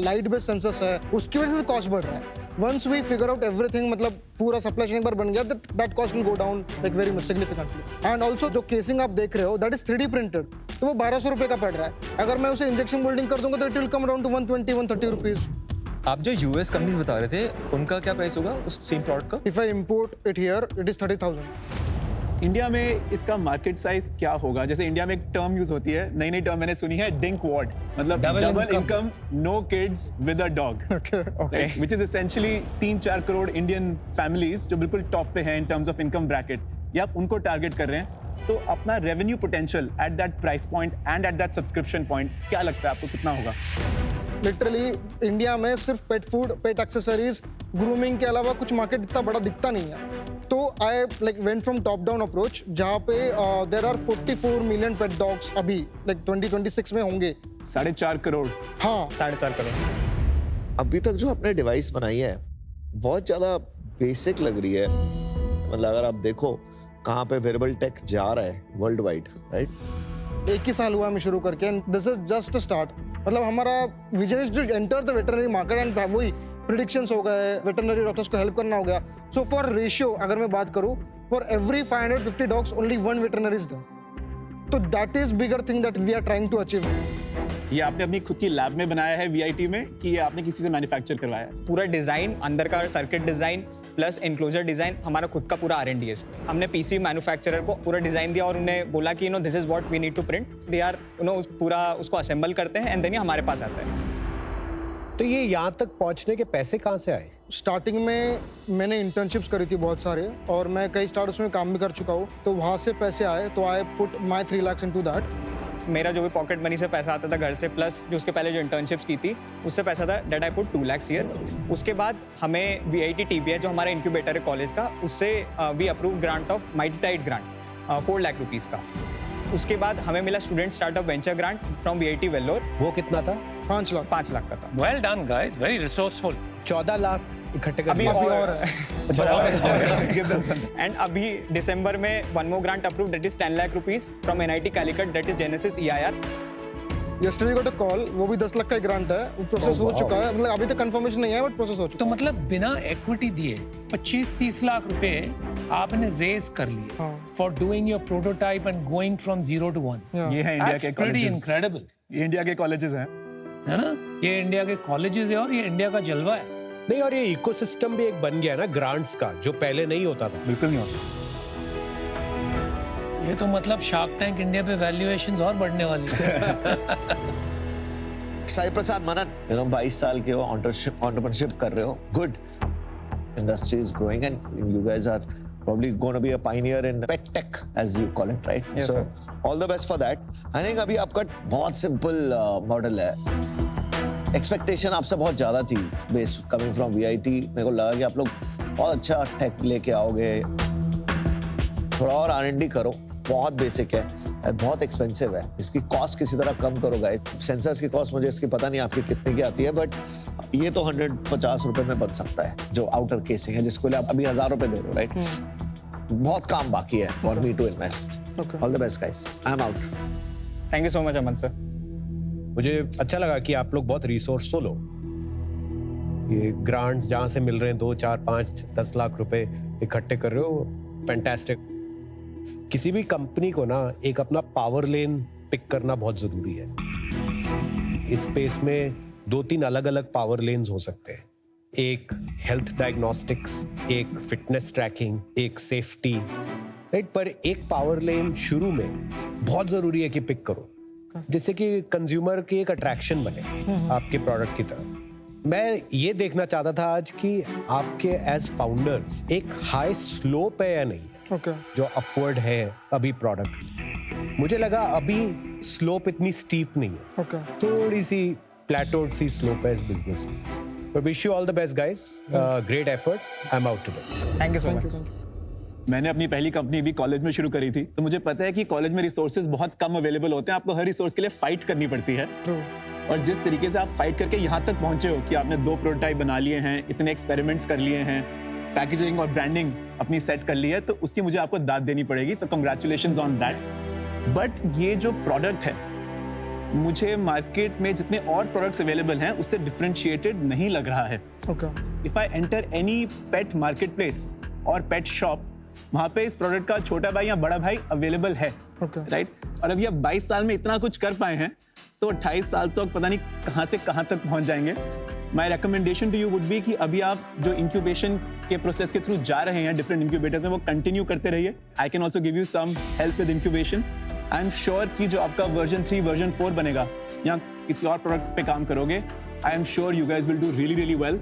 लाइट बेस्ड सेंसर्स है, उसकी वजह से कॉस्ट बढ़ रहा है। Once we figure out everything, मतलब पूरा सप्लाई चेन एक बार बन गया, that cost will go down like very much significantly. And also जो केसिंग आप देख रहे हो दैट इज 3D प्रिंटेड, तो वो 1,200 रुपए का पड़ रहा है। अगर मैं उसे इंजेक्शन मोल्डिंग कर दूंगा तो it will come around two 120-130 rupees. आप जो यूएस कंपनीज बता रहे थे उनका क्या प्राइस होगा उस सेम प्रोडक्ट का? If I import it here it is 30,000। India में इसका मार्केट साइज क्या होगा? जैसे इंडिया में एक टर्म यूज होती है, नई नई टर्म मैंने सुनी है, डिंक वॉर्ड, मतलब double income, no kids with a dog, which is essentially 3-4 crore Indian families जो बिल्कुल टॉप पे हैं in terms of income bracket, ये आप उनको टारगेट कर रहे हैं। तो अपना revenue potential at that price point and at that subscription point क्या लगता है आपको कितना होगा? लिटरली इंडिया में सिर्फ पेट फूड, पेट एक्सेसरीज, ग्रूमिंग के अलावा कुछ मार्केट इतना बड़ा दिखता नहीं है। तो I like went from top down approach, जहाँ पे there are 44 million pet dogs अभी लाइक 2026 में होंगे। 4.5 करोड़। हाँ, 4.5 करोड़। अभी तक जो आपने डिवाइस बनाई है बहुत ज्यादा बेसिक लग रही है, मतलब अगर आप देखो कहाँ पे वेरेबल टेक जा रहा है वर्ल्ड वाइड, राइट? 1 ही साल हुआ हमें शुरू करके, दिस इज जस्ट स्टार्ट। मतलब हमारा vision is to enter the veterinary market and वही प्रिडिक्शंस हो गए, वेटरनरी डॉक्टर्स को हेल्प करना हो गया। सो फॉर रेशियो अगर मैं बात करूं, for every 550 dogs only 1 veterinary is there. तो that is bigger thing that we are trying to achieve. ये आपने अपनी खुद की लैब में बनाया है VIT में, कि ये आपने किसी से मैन्युफैक्चर करवाया है? पूरा डिजाइन, अंदर का circuit design plus enclosure design हमारा खुद का पूरा R&D है। हमने PC मैन्युफैक्चरर को पूरा डिजाइन दिया और उन्हें बोला कि this is what we need to print. They are पूरा उसको असेंबल करते हैं एंड देन ये हमारे पास आता है। तो ये यहाँ तक पहुँचने के पैसे कहाँ से आए? स्टार्टिंग में मैंने इंटर्नशिप्स करी थी बहुत सारे, और मैं कई स्टार्टअप्स में काम भी कर चुका हूँ, तो वहाँ से पैसे आए, तो I put my 3 lakhs into that. मेरा जो भी पॉकेट मनी से पैसा आता था घर से, प्लस जो उसके पहले जो इंटर्नशिप्स की थी उससे पैसा था, that I put 2 lakhs year. उसके बाद हमें VIT TBI जो हमारा इंक्यूबेटर है कॉलेज का, उससे we approve grant of mighty tight grant 4 lakh rupees का। उसके बाद हमें मिला student startup venture grant from VIT Vellore. वो कितना था? 5 लाख। 5 लाख का था। Well done, guys. Very resourceful. 14 lakh इकट्ठे कर अभी दिए। और है। एंड अभी दिसंबर में 1 more grant approved, that is 10 lakh rupees from NIT Calicut, that is Genesis EIR। yesterday got a call, वो भी 10 लाख का ग्रांट है, वो प्रोसेस हो चुका है, मतलब अभी तक कंफर्मेशन नहीं है बट प्रोसेस हो चुका तो मतलब बिना इक्विटी दिए 25-30 लाख रुपए आपने रेज कर लिए for doing your prototype and going from 0 to 1। ये है इंडिया के कॉलेजेस। इनक्रेडिबल। ये इंडिया के कॉलेजेस हैं, है ना? ये इंडिया के कॉलेजेस है और ये इंडिया का जलवा है। नहीं, और ये इकोसिस्टम भी एक बन गया ना ग्रांट्स का, जो पहले नहीं होता था। बिल्कुल नहीं होता। ये तो मतलब शार्क टैंक इंडिया पे वैल्यूएशंस और बढ़ने वाली है। साई प्रसाद मनन, 22 साल के हो, एंटरप्रेन्योरशिप कर रहे हो, good. Industry is growing and you guys are probably going to be a pioneer in pet tech, as you call it, right? Yes, so sir. all the best for that. I think अभी आपका बहुत simple model है। Expectation आपसे बहुत ज़्यादा थी base coming from VIT। मेरे को लगा कि आप लोग बहुत अच्छा टेक लेके आओगे, थोड़ा और R&D करो, बहुत बेसिक है और बहुत एक्सपेंसिव है। इसकी कॉस्ट किसी तरह कम करो गाइस। सेंसर्स की कॉस्ट मुझे इसकी पता नहीं आपकी कितने की आती है, बट ये तो 150 रुपए में बन सकता है, जो आउटर केसिंग है, जिसको लिए आप अभी 1000 रुपए दे रहे हो, राइट? बहुत काम बाकी है for me to invest. All the best guys, I am out. Thank you so much Aman sir. मुझे अच्छा लगा कि आप लोग बहुत रिसोर्सफुल हो। ये ग्रांट्स जहाँ से मिल रहे हैं 2, 4, 5, 10 लाख रुपए इकट्ठे कर रहे हो, फैंटास्टिक। किसी भी कंपनी को ना एक अपना पावर लेन पिक करना बहुत जरूरी है। इस स्पेस में 2-3 अलग अलग पावर लेन्स हो सकते हैं। एक हेल्थ डायग्नोस्टिक्स, एक फिटनेस ट्रैकिंग, एक सेफ्टी, राइट? पर एक पावर लेन शुरू में बहुत जरूरी है कि पिक करो, जिससे कि कंज्यूमर की एक अट्रैक्शन बने आपके प्रोडक्ट की तरफ। मैं ये देखना चाहता था आज कि आपके एज फाउंडर्स एक हाई स्लोप है या नहीं है, जो अपवर्ड है अभी प्रोडक्ट। मुझे लगा अभी स्लोप इतनी स्टीप नहीं है, थोड़ी सी प्लेटोड सी स्लोप है इस बिजनेस में। But wish you all the best guys, great effort, I'm out today. Thank you so much. मैंने अपनी पहली कंपनी भी कॉलेज में शुरू करी थी, तो मुझे पता है कि कॉलेज में रिसोर्सेज बहुत कम अवेलेबल होते हैं। आपको हर रिसोर्स के लिए फाइट करनी पड़ती है। और जिस तरीके से आप फाइट करके यहाँ तक पहुंचे हो कि आपने 2 प्रोटोटाइप बना लिए हैं, इतने एक्सपेरिमेंट्स कर लिए हैं, पैकेजिंग और ब्रांडिंग अपनी सेट कर ली है, तो उसकी मुझे आपको दाद देनी पड़ेगी। सो कंग्रेचुलेशंस ऑन दैट। बट ये जो प्रोडक्ट है, मुझे मार्केट में जितने और प्रोडक्ट्स अवेलेबल हैं उससे डिफरेंशिएटेड नहीं लग रहा है। If I enter any pet market place और पेट शॉप, वहां पे इस प्रोडक्ट का छोटा भाई या बड़ा भाई अवेलेबल है, राइट? और अभी आप 22 साल में इतना कुछ कर पाए हैं, तो 28 साल तक पता नहीं कहां से कहां तक पहुंच जाएंगे। My recommendation to you would be कि अभी आप जो इंक्यूबेशन के प्रोसेस के थ्रू जा रहे हैं डिफरेंट इंक्यूबेटर्स में, वो कंटिन्यू करते रहिए। I can also give you some help with incubation. I am sure कि जो आपका वर्जन 3, वर्जन 4 बनेगा या किसी और प्रोडक्ट पे काम करोगे, I am sure you guys will do really really well.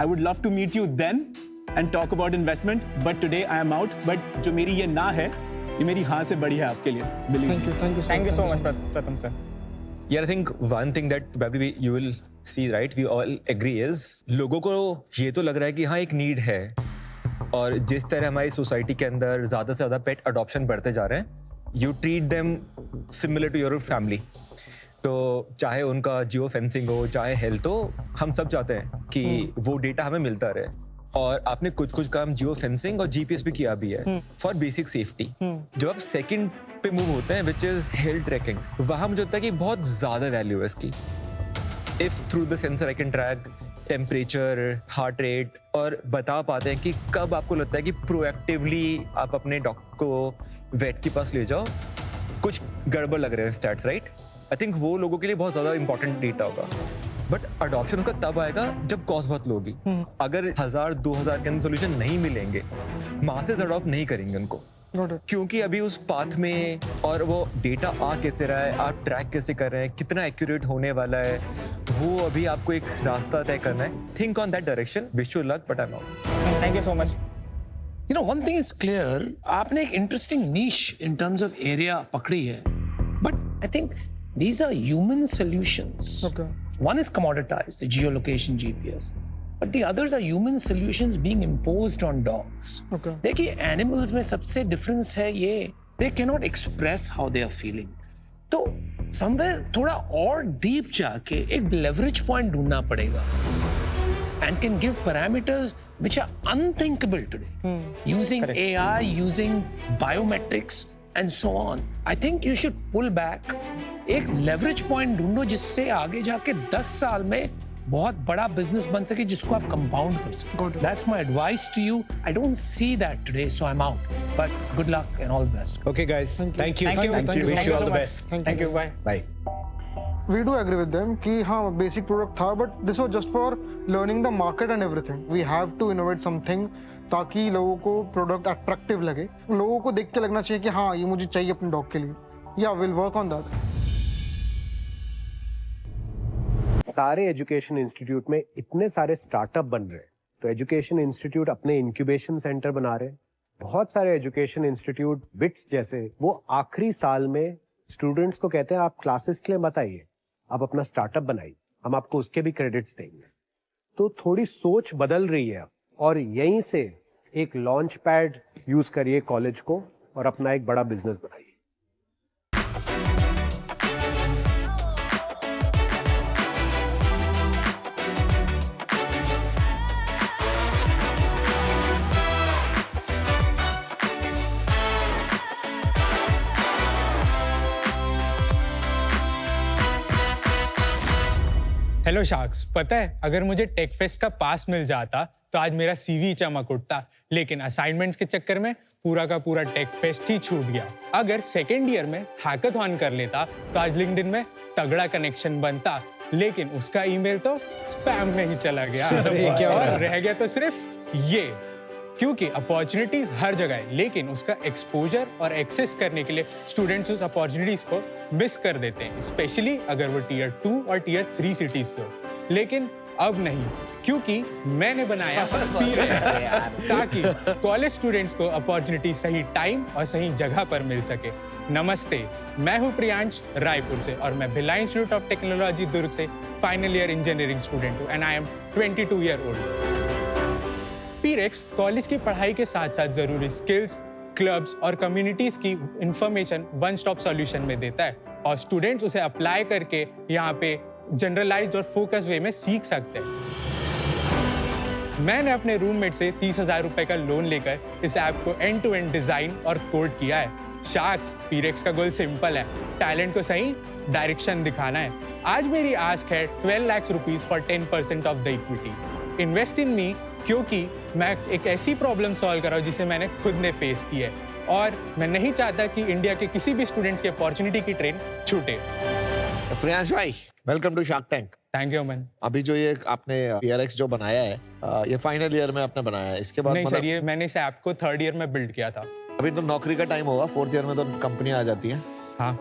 I would love to meet you then and talk about investment, but today I am out. But जो मेरी ये ना है, ये मेरी हाँ से बड़ी है आपके लिए। थैंक यू सो मच प्रथम sir. Yeah, I think one thing that probably you will see, right, we all agree is, लोगों को ये तो लग रहा है कि हाँ एक नीड है, और जिस तरह हमारी सोसाइटी के अंदर ज़्यादा से ज़्यादा पेट अडॉप्शन बढ़ते जा रहे हैं, you treat them similar to your family। तो चाहे उनका जियो फेंसिंग हो, चाहे हेल्थ हो, हम सब चाहते हैं कि वो डेटा हमें मिलता रहे। और आपने कुछ काम जियो फेंसिंग और जीपीएस भी किया भी है फॉर बेसिक सेफ्टी। जब आप सेकंड पे मूव होते हैं, विच इज हेल्थ ट्रैकिंग, वहां मुझे लगता है कि बहुत ज्यादा वैल्यू है इसकी। If through the sensor I can track temperature, heart rate, और बता पाते हैं कि कब आपको लगता है कि प्रोएक्टिवली आप अपने डॉग को वेट के पास ले जाओ, कुछ गड़बड़ लग रहे हैं स्टैट्स, राइट? आई थिंक वो लोगों के लिए बहुत ज्यादा इंपॉर्टेंट डेटा होगा। बट अडॉप्शन उसका तब आएगा जब कॉस्ट बहुत लो होगी। अगर 1000-2000 के अंदर सोल्यूशन नहीं मिलेंगे, मासेस अडॉप्ट नहीं करेंगे उनको, क्योंकि अभी उस पाथ में, और वो डेटा आ कैसे रहा है, आप ट्रैक कैसे कर रहे हैं, कितना एक्यूरेट होने वाला है, वो अभी आपको एक रास्ता तय करना है। Think on that direction. Wish you luck, but I am out. Thank you so much. You know, one thing is clear, आपने एक interesting niche in terms of area पकड़ी है, but I think these are human solutions. One is commoditized, the geolocation GPS, but the others are human solutions being imposed on dogs. देखिए, animals में सबसे difference है ये, they cannot express how they are feeling. तो somewhere थोड़ा और deep जाके एक leverage point ढूंढना पड़ेगा, and can give parameters which are unthinkable today, using AI, using biometrics and so on. I think you should pull back, एक leverage point ढूंढो जिससे आगे जाके 10 साल में बहुत बड़ा बिजनेस बन सके, जिसको आप कंपाउंड कर सको। That's my advice to you. I don't see that today, so I'm out. But good luck and all the best. Okay guys, thank you. Thank Wish you you all so the much. best. Thank you. Bye. Bye. We do agree with them कि हाँ basic product था, but this was just for learning the market and everything. We have to innovate something ताकि लोगों को product attractive लगे, लोगों को देख के लगना चाहिए कि हाँ ये मुझे चाहिए अपने dog के लिए। Yeah, we'll work on that. सारे एजुकेशन इंस्टीट्यूट में इतने सारे स्टार्टअप बन रहे हैं, तो एजुकेशन इंस्टीट्यूट अपने इंक्यूबेशन सेंटर बना रहे हैं। बहुत सारे एजुकेशन इंस्टीट्यूट बिट्स जैसे, वो आखिरी साल में स्टूडेंट्स को कहते हैं आप क्लासेस के लिए मत आइए, आप अपना स्टार्टअप बनाइए, हम आपको उसके भी क्रेडिट्स देंगे। तो थोड़ी सोच बदल रही है और यहीं से एक लॉन्च पैड यूज करिए कॉलेज को और अपना एक बड़ा बिजनेस बनाइए। हेलो शार्क्स, पता है अगर मुझे टेक फेस्ट का पास मिल जाता तो आज मेरा सीवी चमक उठता, लेकिन असाइनमेंट्स के चक्कर में पूरा का पूरा टेक फेस्ट ही छूट गया। अगर सेकेंड ईयर में हैकाथॉन कर लेता तो आज लिंक्डइन में तगड़ा कनेक्शन बनता, लेकिन उसका ईमेल तो स्पैम में ही चला गया और रह गया तो सिर्फ ये, क्योंकि अपॉर्चुनिटीज हर जगह है, लेकिन उसका एक्सपोजर और एक्सेस करने के लिए स्टूडेंट्स उस अपॉर्चुनिटीज को मिस कर देते हैं, स्पेशली अगर वो टीयर 2 और टीयर 3 सिटीज से हो। लेकिन अब नहीं, क्योंकि मैंने बनाया पीरेक्स ताकि कॉलेज स्टूडेंट्स को अपॉर्चुनिटी सही टाइम और सही जगह पर मिल सके। नमस्ते, मैं हूं प्रियांश रायपुर से और मैं Bhilai Institute of Technology Durg से फाइनल ईयर इंजीनियरिंग स्टूडेंट हूं and I am 22 year old. पीरेक्स कॉलेज की पढ़ाई के साथ साथ जरूरी स्किल्स, क्लब्स और कम्युनिटीज की इंफॉर्मेशन वन स्टॉप सॉल्यूशन में देता है और स्टूडेंट्स उसे अप्लाई करके यहाँ पे जनरलाइज्ड और फोकस वे में सीख सकते हैं। मैंने अपने रूममेट से 30,000 रुपए का लोन लेकर इस ऐप को एंड टू एंड डिजाइन और कोड किया है। शार्क्स, पीरेक्स का गोल सिंपल है, टैलेंट को सही डायरेक्शन दिखाना है। आज मेरी आस्क है 12 lakh rupees for 10% of the equity. Invest in me, क्योंकि मैं एक ऐसी प्रॉब्लम सॉल्व कर रहा हूँ जिसे मैंने खुद ने फेस की है और मैं नहीं चाहता कि इंडिया के किसी भी स्टूडेंट्स की अपॉर्चुनिटी की ट्रेन छूटे। प्रियांश भाई, welcome to shark Tank. Thank you Aman. अभी जो ये आपने पीआरएक्स जो बनाया है, ये फाइनल ईयर में आपने बनाया है, इसके बाद नहीं सर, ये मैंने इस ऐप को 3rd ईयर में बिल्ड किया था। अभी तो नौकरी का टाइम होगा, 4th ईयर में तो कंपनी आ जाती है। हाँ,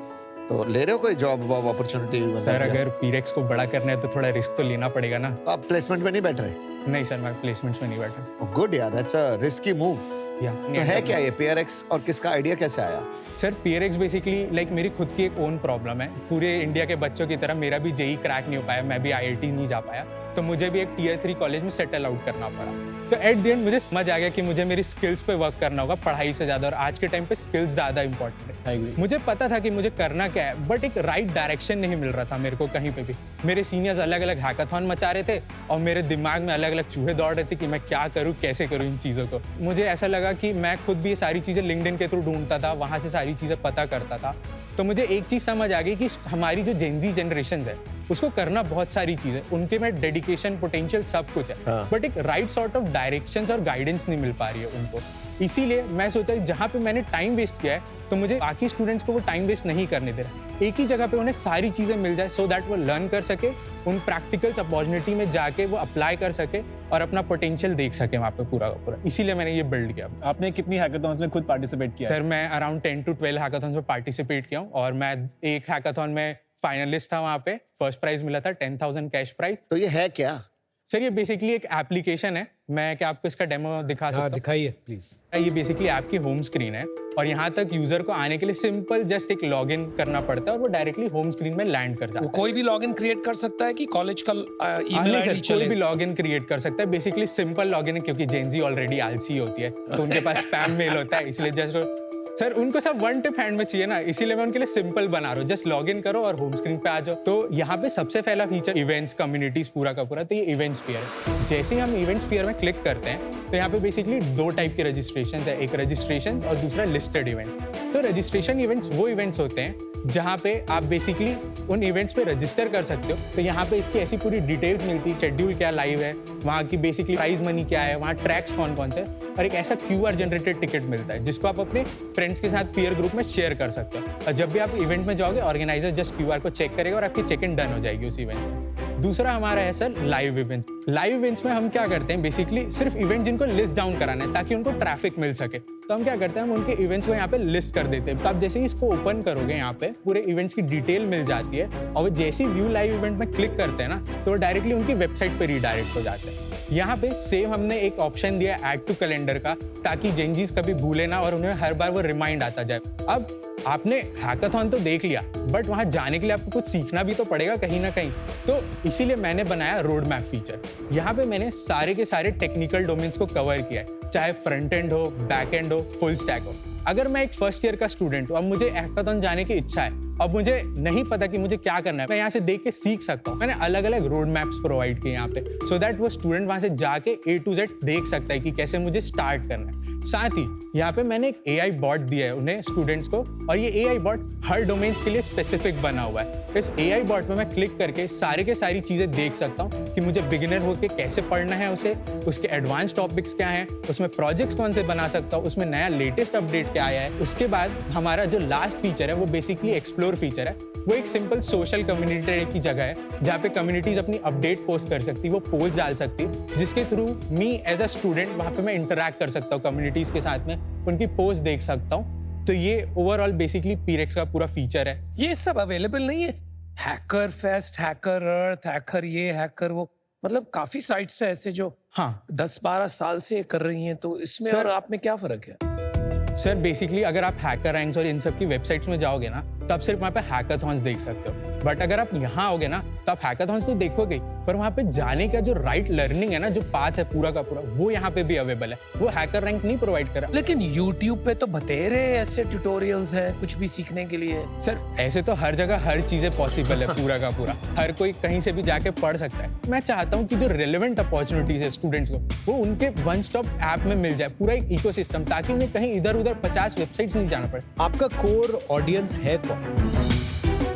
तो ले रहे हो कोई जॉब अपॉर्चुनिटी? सर अगर पीरेक्स को बड़ा करना है तो थोड़ा रिस्क तो लेना पड़ेगा ना। आप प्लेसमेंट में नहीं बैठ रहे? नहीं सर, मैं प्लेसमेंट्स में नहीं बैठा। गुड यार, दैट्स अ रिस्की मूव। तो है क्या ये पीआरएक्स और किसका आइडिया कैसे आया? सर पीआरएक्स बेसिकली लाइक मेरी खुद की एक ओन प्रॉब्लम है। पूरे इंडिया के बच्चों की तरह मेरा भी जेई क्रैक नहीं हो पाया, मैं भी आईआईटी नहीं जा पाया, तो मुझे भी एक टीयर 3 कॉलेज में सेटल आउट करना पड़ा। तो एट द एंड मुझे समझ आ गया कि मुझे मेरी स्किल्स पे वर्क करना होगा पढ़ाई से ज़्यादा, और आज के टाइम पे स्किल्स ज़्यादा इंपॉर्टेंट है। मुझे पता था कि मुझे करना क्या है, बट एक राइट डायरेक्शन नहीं मिल रहा था मेरे को कहीं पे भी। मेरे सीनियर्स अलग अलग हैकाथॉन मचा रहे थे और मेरे दिमाग में अलग अलग चूहे दौड़ रहे थे कि मैं क्या करूँ, कैसे करूँ इन चीज़ों को। मुझे ऐसा लगा कि मैं खुद भी ये सारी चीज़ें लिंक्डइन के थ्रू ढूंढता था, वहाँ से सारी चीज़ें पता करता था। तो मुझे एक चीज़ समझ आ गई कि हमारी जो जेनजी जनरेशन है उसको करना बहुत सारी चीज़ें, उनके में डेडिकेशन, पोटेंशियल सब कुछ है, बट एक राइट सॉर्ट ऑफ डायरेक्शंस और गाइडेंस नहीं मिल पा रही है उनको। इसीलिए मैं सोचा जहाँ पे मैंने टाइम वेस्ट किया है तो मुझे बाकी स्टूडेंट्स को वो टाइम वेस्ट नहीं करने दे रहा, एक ही जगह पे उन्हें सारी चीज़ें मिल जाए सो दैट वो लर्न कर सके, उन प्रैक्टिकल्स अपॉर्चुनिटी में जाके वो अप्लाई कर सके और अपना पोटेंशियल देख सके वहाँ पे पूरा का पूरा। इसीलिए मैंने ये बिल्ड किया। आपने कितनी हैकाथॉन्स में खुद पार्टिसिपेट किया? सर मैं अराउंड 10 to 12 हैकाथॉन्स में पार्टिसिपेट किया हूँ और मैं एक हैकाथॉन में फाइनलिस्ट था, वहाँ पे फर्स्ट प्राइज मिला था 10,000 कैश प्राइज। तो ये है क्या? सर ये बेसिकली एक एप्लीकेशन है, मैं क्या आपको इसका डेमो दिखा सकता हूँ? दिखाइए प्लीज। ये बेसिकली ऐप की होम स्क्रीन है और यहाँ तक यूजर को आने के लिए सिंपल जस्ट एक लॉगिन करना पड़ता है और वो डायरेक्टली होम स्क्रीन में लैंड कर जाता है। कोई भी लॉगिन क्रिएट कर सकता है कि कॉलेज का ईमेल आईडी कोई भी लॉगिन क्रिएट कर सकता है। बेसिकली सिंपल लॉगिन है, क्योंकि जेनजी ऑलरेडी आलसी होती है तो उनके पास स्पैम मेल होता है, इसलिए जस्ट सर उनको सब वन टिप हैंड में चाहिए ना, इसीलिए मैं उनके लिए सिंपल बना रहा हूँ। जस्ट लॉगिन करो और होम स्क्रीन पे आ जाओ। तो यहाँ पे सबसे पहला फीचर इवेंट्स, कम्युनिटीज पूरा का पूरा, तो ये इवेंट्स पेयर है। जैसे ही हम इवेंट्स पेयर में क्लिक करते हैं तो यहाँ पे बेसिकली 2 टाइप के रजिस्ट्रेशन है, एक रजिस्ट्रेशन और दूसरा लिस्टेड इवेंट। तो रजिस्ट्रेशन इवेंट्स वो इवेंट्स होते हैं जहाँ पे आप बेसिकली उन इवेंट्स पे रजिस्टर कर सकते हो। तो यहाँ पे इसकी ऐसी पूरी डिटेल्स मिलती है, शेड्यूल क्या लाइव है, वहाँ की बेसिकली प्राइज मनी क्या है, वहाँ ट्रैक्स कौन कौन से, और एक ऐसा QR जनरेटेड टिकट मिलता है जिसको आप अपने फ्रेंड्स के साथ पीयर ग्रुप में शेयर कर सकते हो। और जब भी आप इवेंट में जाओगे ऑर्गेनाइजर जस्ट QR को चेक करेगा और आपकी चेक इन डन हो जाएगी उस इवेंट में। दूसरा हमारा है sir live events. Live events में हम क्या करते हैं, बेसिकली सिर्फ इवेंट जिनको लिस्ट डाउन कराना है ताकि उनको ट्रैफिक मिल सके, तो हम क्या करते हैं, हम उनके इवेंट्स को यहाँ पे लिस्ट कर देते हैं। तो आप जैसे ही इसको ओपन करोगे यहाँ पे पूरे इवेंट्स की डिटेल मिल जाती है और वो जैसे ही व्यू लाइव इवेंट में क्लिक करते हैं ना तो वो डायरेक्टली उनकी वेबसाइट पे रीडायरेक्ट हो जाते हैं। यहाँ पे सेम हमने एक ऑप्शन दिया ऐड टू कैलेंडर का, ताकि जेनजीज कभी भूले ना और उन्हें हर बार वो रिमाइंड आता जाए। अब आपने हैकाथॉन तो देख लिया, बट वहां जाने के लिए आपको कुछ सीखना भी तो पड़ेगा कहीं ना कहीं। तो इसीलिए मैंने बनाया रोड मैप फीचर। यहाँ पे मैंने सारे के सारे टेक्निकल डोमेन्स को कवर किया है, चाहे फ्रंट एंड हो, बैक एंड हो, फुल स्टैक हो। अगर मैं एक फर्स्ट ईयर का स्टूडेंट हूँ, अब मुझे हैकाथॉन जाने की इच्छा है, अब मुझे नहीं पता कि मुझे क्या करना है, मैं यहाँ से देख के सीख सकता हूँ। मैंने अलग अलग रोड मैप्स प्रोवाइड किए यहाँ पे, सो दैट वो स्टूडेंट वहाँ से जाके A to Z देख सकता है कि कैसे मुझे स्टार्ट करना है। साथ ही यहाँ पे मैंने एक AI बॉट दिया है उन्हें, स्टूडेंट्स को, और ये AI बॉट हर डोमेन्स के लिए स्पेसिफिक बना हुआ है। इस AI बॉट में मैं क्लिक करके सारे के सारी चीज़ें देख सकता हूँ कि मुझे बिगिनर होके कैसे पढ़ना है उसे, उसके एडवांस टॉपिक्स क्या हैं, उसमें प्रोजेक्ट्स कौन से बना सकता हूँ, उसमें नया लेटेस्ट अपडेट क्या आया है। उसके बाद हमारा जो लास्ट फीचर है वो बेसिकली एक्सप्लोर फीचर है। वो एक सिंपल सोशल कम्युनिटी की जगह है जहाँ पे कम्युनिटीज अपनी अपडेट पोस्ट कर सकती है, वो पोस्ट डाल सकती है, जिसके through me as a student वहाँ पे मैं इंटरैक्ट कर सकता हूँ कम्युनिटीज के साथ में, उनकी पोस्ट देख सकता हूँ। तो ये ओवरऑल बेसिकली पीरेक्स का पूरा फीचर है। ये सब अवेलेबल नहीं है? हैकर फेस्ट, हैकर अर्थ, हैकर ये, हैकर वो, मतलब काफी साइट्स है ऐसे जो हाँ 10-12 साल से कर रही हैं, तो इसमें और आप में क्या फर्क है? सर बेसिकली अगर आप हैकर रैंक्स और इन सब की वेबसाइट्स में जाओगे ना, तो आप सिर्फ वहाँ पे हैकाथॉन्स देख सकते हो। बट अगर आप यहाँ आओगे ना, तो आप हैकाथॉन्स तो देखोगे, पर वहाँ पे जाने का जो राइट लर्निंग है ना, जो पाथ है पूरा का पूरा, वो यहाँ पे भी अवेलेबल है। वो हैकर रैंक नहीं प्रोवाइड कर रहा। लेकिन YouTube पे तो बतेरे ऐसे ट्यूटोरियल्स हैं कुछ भी सीखने के लिए। सर ऐसे तो हर जगह हर चीजें पॉसिबल है, पूरा का पूरा हर कोई कहीं से भी जाके पढ़ सकता है। मैं चाहता हूँ कि जो रेलेवेंट अपॉर्चुनिटीज है स्टूडेंट्स को, वो उनके वन स्टॉप ऐप में मिल जाए, पूरा एक इकोसिस्टम, ताकि उन्हें कहीं इधर उधर 50 वेबसाइट्स नहीं जाना पड़े। आपका कोर ऑडियंस है कौन?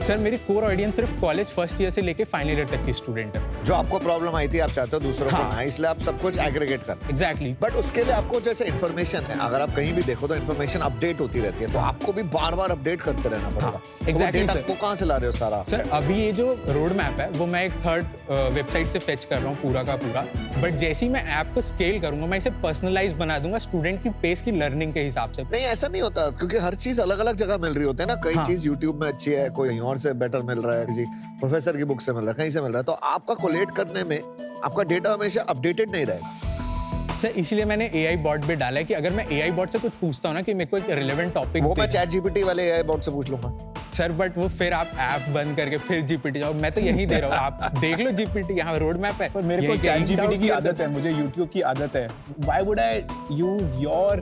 सर मेरी कोर ऑडियंस सिर्फ कॉलेज फर्स्ट ईयर से लेके फाइनल ईयर तक की स्टूडेंट है। जो आपको प्रॉब्लम आई थी, आप चाहते हो दूसरों को ना, इसलिए आप सब कुछ एग्रीगेट कर। एग्जैक्टली। बट उसके लिए आपको जैसे इन्फॉर्मेशन है, अगर आप कहीं भी देखो तो इन्फॉर्मेशन अपडेट होती रहती है, तो आपको भी बार बार अपडेट करते रहना पड़ेगा। एग्जैक्टली डेटा को कहाँ से ला रहे हो सारा? सर अभी ये जो रोड मैप है वो मैं एक थर्ड वेबसाइट से फेच कर रहा हूँ पूरा का पूरा, बट जैसे ही मैं ऐप को स्केल करूंगा, मैं इसे पर्सनलाइज बना दूंगा स्टूडेंट की पेस की लर्निंग के हिसाब से। नहीं ऐसा नहीं होता, क्योंकि हर चीज अलग अलग जगह मिल रही होती है ना। कई चीज यूट्यूब में अच्छी है, कोई और से बेटर मिल रहा है, किसी प्रोफेसर की बुक से मिल रहा है, कहीं से मिल रहा है, तो आपका कोलेट करने में आपका डेटा हमेशा अपडेटेड नहीं रहेगा। सर इसलिए मैंने AI बॉट भी डाला है कि अगर मैं AI बॉट से कुछ पूछता हूँ ना कि मेरे को एक रिलेवेंट टॉपिक, वो मैं ChatGPT वाले AI बॉट से पूछ लूंगा। सर बट वो फिर आप ऐप बंद करके फिर GPT जाओ, मैं तो यही दे रहा हूँ, आप देख लो GPT, यहाँ रोड मैप है। पर मेरे को ChatGPT की आदत है, मुझे YouTube की आदत है। Why would I use your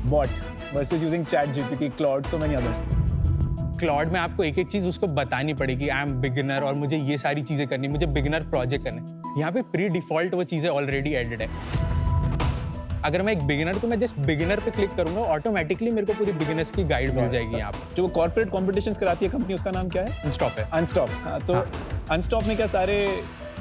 bot versus using ChatGPT, Claude, so many others? Cloud में आपको एक एक चीज उसको बतानी पड़ेगी, आई एम बिगिनर और मुझे ये सारी चीजें करनी, मुझे बिगिनर प्रोजेक्ट करने। यहाँ पे प्री डिफॉल्ट वो चीजें ऑलरेडी एडेड है। अगर मैं एक बिगिनर, तो मैं जस्ट बिगिनर पे क्लिक करूंगा, ऑटोमेटिकली मेरे को पूरी बिगिनर्स की गाइड मिल जाएगी यहाँ पे। जो कॉर्पोरेट कॉम्पिटिशंस कराती है कंपनी, उसका नाम क्या है? अनस्टॉप है। अनस्टॉप। हाँ, तो अनस्टॉप में क्या सारे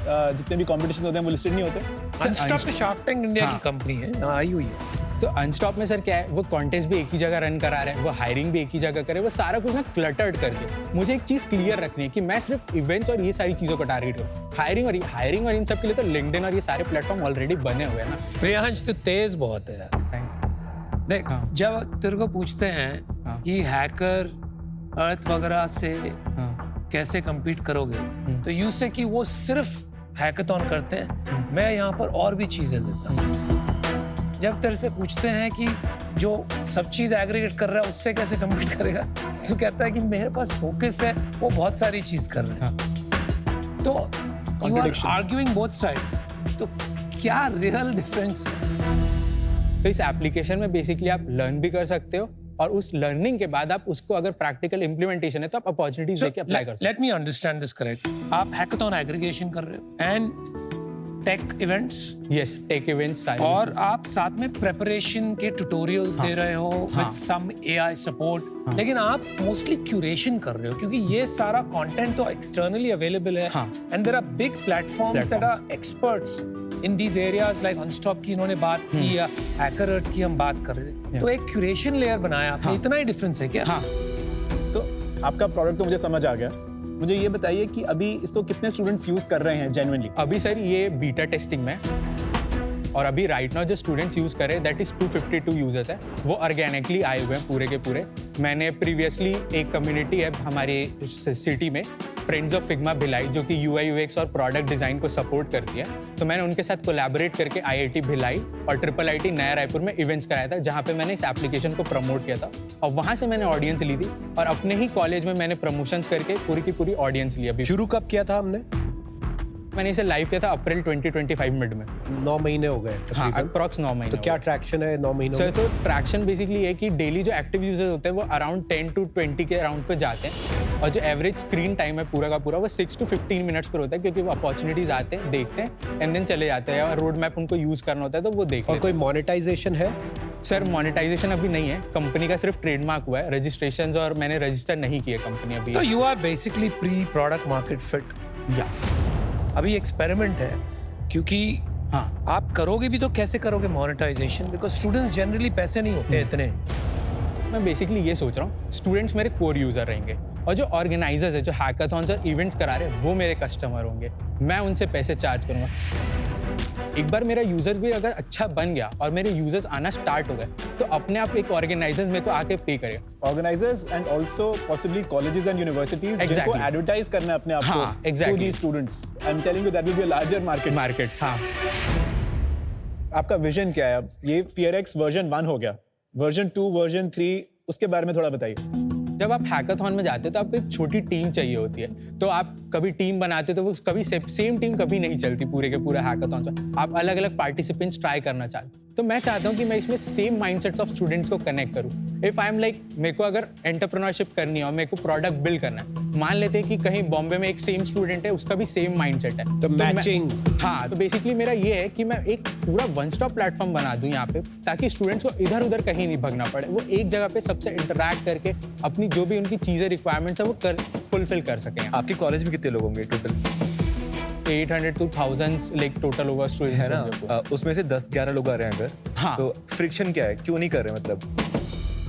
जितने भी कॉम्पिटिशंस होते हैं वो लिस्टेड नहीं होते? अनस्टॉप तो शार्क टैंक इंडिया की कंपनी है, आई हुई है। तो अनस्टॉप में सर क्या है, वो कॉन्टेस्ट भी एक ही जगह रन करा रहे हैं, वो हायरिंग भी एक ही जगह करे, वो सारा कुछ ना क्लटर्ड करके। मुझे एक चीज क्लियर रखनी है कि मैं सिर्फ इवेंट्स और ये सारी चीजों को टारगेट करूँ। हायरिंग और इन सब के लिए तो लिंक्डइन और ये सारे प्लेटफॉर्म ऑलरेडी बने हुए हैं ना। प्रियांश तो तेज बहुत है यार। देख जब तेरे को पूछते हैं कि हैकर अर्थ वगैरह से कैसे compete करोगे, तो यूं से कि वो सिर्फ हैकाथॉन करते हैं, मैं यहाँ पर और भी चीजें देता हूँ। जब तेरे से पूछते हैं कि जो सब चीज एग्रीगेट कर रहा है उससे कैसे कम्पीट करेगा, तो कहता है कि मेरे पास फोकस है, वो बहुत सारी चीज कर रहे हैं। तो you are arguing both sides, तो क्या रियल डिफरेंस है? तो इस एप्लीकेशन में बेसिकली आप लर्न भी कर सकते हो, और उस लर्निंग के बाद आप उसको अगर प्रैक्टिकल इंप्लीमेंटेशन है तो आप अपॉर्चुनिटीज लेके अप्लाई कर सकते हो। Let me understand this correct, आप हैकाथॉन एग्रीगेशन कर रहे हो and tech events? Yes, tech events, और आप साथ में प्रेपरेशन के ट्यूटोरियल्स दे रहे हो विद सम AI सपोर्ट, लेकिन आप मोस्टली क्यूरेशन कर रहे हो, क्योंकि ये सारा कंटेंट तो एक्सटर्नली अवेलेबल है, and there are big platforms that are experts in these areas, like Unstop की इन्होंने बात की या हैकर अर्थ की हम बात कर रहे थे। तो एक क्यूरेशन लेयर बनाया आपने, इतना ही डिफरेंस है क्या? हाँ, तो आपका प्रोडक्ट तो मुझे समझ आ गया। मुझे ये बताइए कि अभी इसको कितने स्टूडेंट्स यूज कर रहे हैं जेन्युइनली? अभी सर ये बीटा टेस्टिंग में, और अभी राइट नाउ जो स्टूडेंट्स यूज कर रहे हैं दैट इज 252 यूजर्स है, वो ऑर्गेनिकली आए हुए हैं पूरे के पूरे। मैंने प्रीवियसली एक कम्युनिटी है हमारे सिटी में फ्रेंड्स ऑफ फिग्मा भिलाई जो कि UI UX और प्रोडक्ट डिजाइन को सपोर्ट करती है, तो मैंने उनके साथ कोलैबोरेट करके IIT भिलाई और IIIT नया रायपुर में इवेंट्स कराया था, जहाँ पे मैंने इस एप्लीकेशन को प्रमोट किया था और वहाँ से मैंने ऑडियंस ली थी और अपने ही कॉलेज में मैंने प्रमोशंस करके पूरी की पूरी ऑडियंस ली। अभी शुरू कब किया था हमने? मैंने इसे लाइव किया था अप्रैल 2025 मिड में। 9 महीने हो गए हाँ, अप्रॉक्स 9 महीने। तो क्या ट्रैक्शन है 9 महीनों सर में? तो ट्रैक्शन बेसिकली है कि डेली जो एक्टिव यूजर्स होते हैं वो अराउंड 10 to 20 के अराउंड पे जाते हैं और जो एवरेज स्क्रीन टाइम है पूरा का पूरा वो 6 to 15 मिनट्स पर होता है, क्योंकि वो अपॉर्चुनिटीज आते हैं, देखते हैं एंड देन चले जाते हैं और रोड मैप उनको यूज करना होता है तो वो देख। और कोई मोनेटाइजेशन है? सर मोनेटाइजेशन अभी नहीं है, कंपनी का सिर्फ ट्रेडमार्क हुआ है, रजिस्ट्रेशंस और मैंने रजिस्टर नहीं किया कंपनी अभी। तो you are basically pre product market fit. या अभी एक्सपेरिमेंट है, क्योंकि हाँ आप करोगे भी तो कैसे करोगे मोनेटाइजेशन, बिकॉज स्टूडेंट्स जनरली पैसे नहीं होते इतने। मैं बेसिकली ये सोच रहा हूँ स्टूडेंट्स मेरे कोर यूजर रहेंगे और जो ऑर्गेनाइजर्स है, जो हैकाथॉन्स और इवेंट्स करा रहे हैं वो मेरे कस्टमर होंगे, मैं उनसे पैसे चार्ज करूँगा। एक बार मेरा यूजर भी अगर अच्छा बन गया और मेरे यूजर्स आना स्टार्ट हो गए तो अपने आप एक ऑर्गेनाइजर्स मेरे को आके पे करेगा। Organizers and also possibly colleges and universities जिनको एडवर्टाइज करना है अपने आप को to the students. I am telling you that will be a larger market. हाँ। आपका विजन क्या है अब? ये PRX वर्जन 1 हो गया, वर्जन 2, वर्जन 3, उसके बारे में थोड़ा बताइए। जब आप हैकाथॉन में जाते हो तो आपको एक छोटी टीम चाहिए होती है, तो आप कभी टीम बनाते हो तो वो कभी सेम टीम कभी नहीं चलती पूरे के पूरे हैकाथॉन से, आप अलग अलग पार्टिसिपेंट्स ट्राई करना चाहते हो। तो मैं चाहता हूँ कि मैं इसमें सेम माइंडसेट्स ऑफ स्टूडेंट्स को कनेक्ट करूँ। इफ आई एम लाइक, मेरे को अगर एंटरप्रेन्योरशिप करनी है और मेरे को प्रोडक्ट बिल्ड करना है, मान लेते हैं कि कहीं बॉम्बे में एक सेम स्टूडेंट है, उसका भी सेम माइंडसेट है, तो मैचिंग। हाँ, तो बेसिकली मेरा ये है कि मैं एक पूरा वन स्टॉप प्लेटफॉर्म बना दूं यहाँ पे, ताकि स्टूडेंट्स को इधर उधर कहीं नहीं भगना पड़े, वो एक जगह पे सबसे इंटरैक्ट करके अपनी जो भी उनकी चीजें रिक्वायरमेंट्स है वो फुलफिल कर सकें। आपके कॉलेज में कितने लोग होंगे total? 800 to 1000 like total over students है ना, उसमें से 10-11 लोग आ रहे हैं अगर। हाँ। तो फ्रिक्शन क्या है, क्यों नहीं कर रहे मतलब?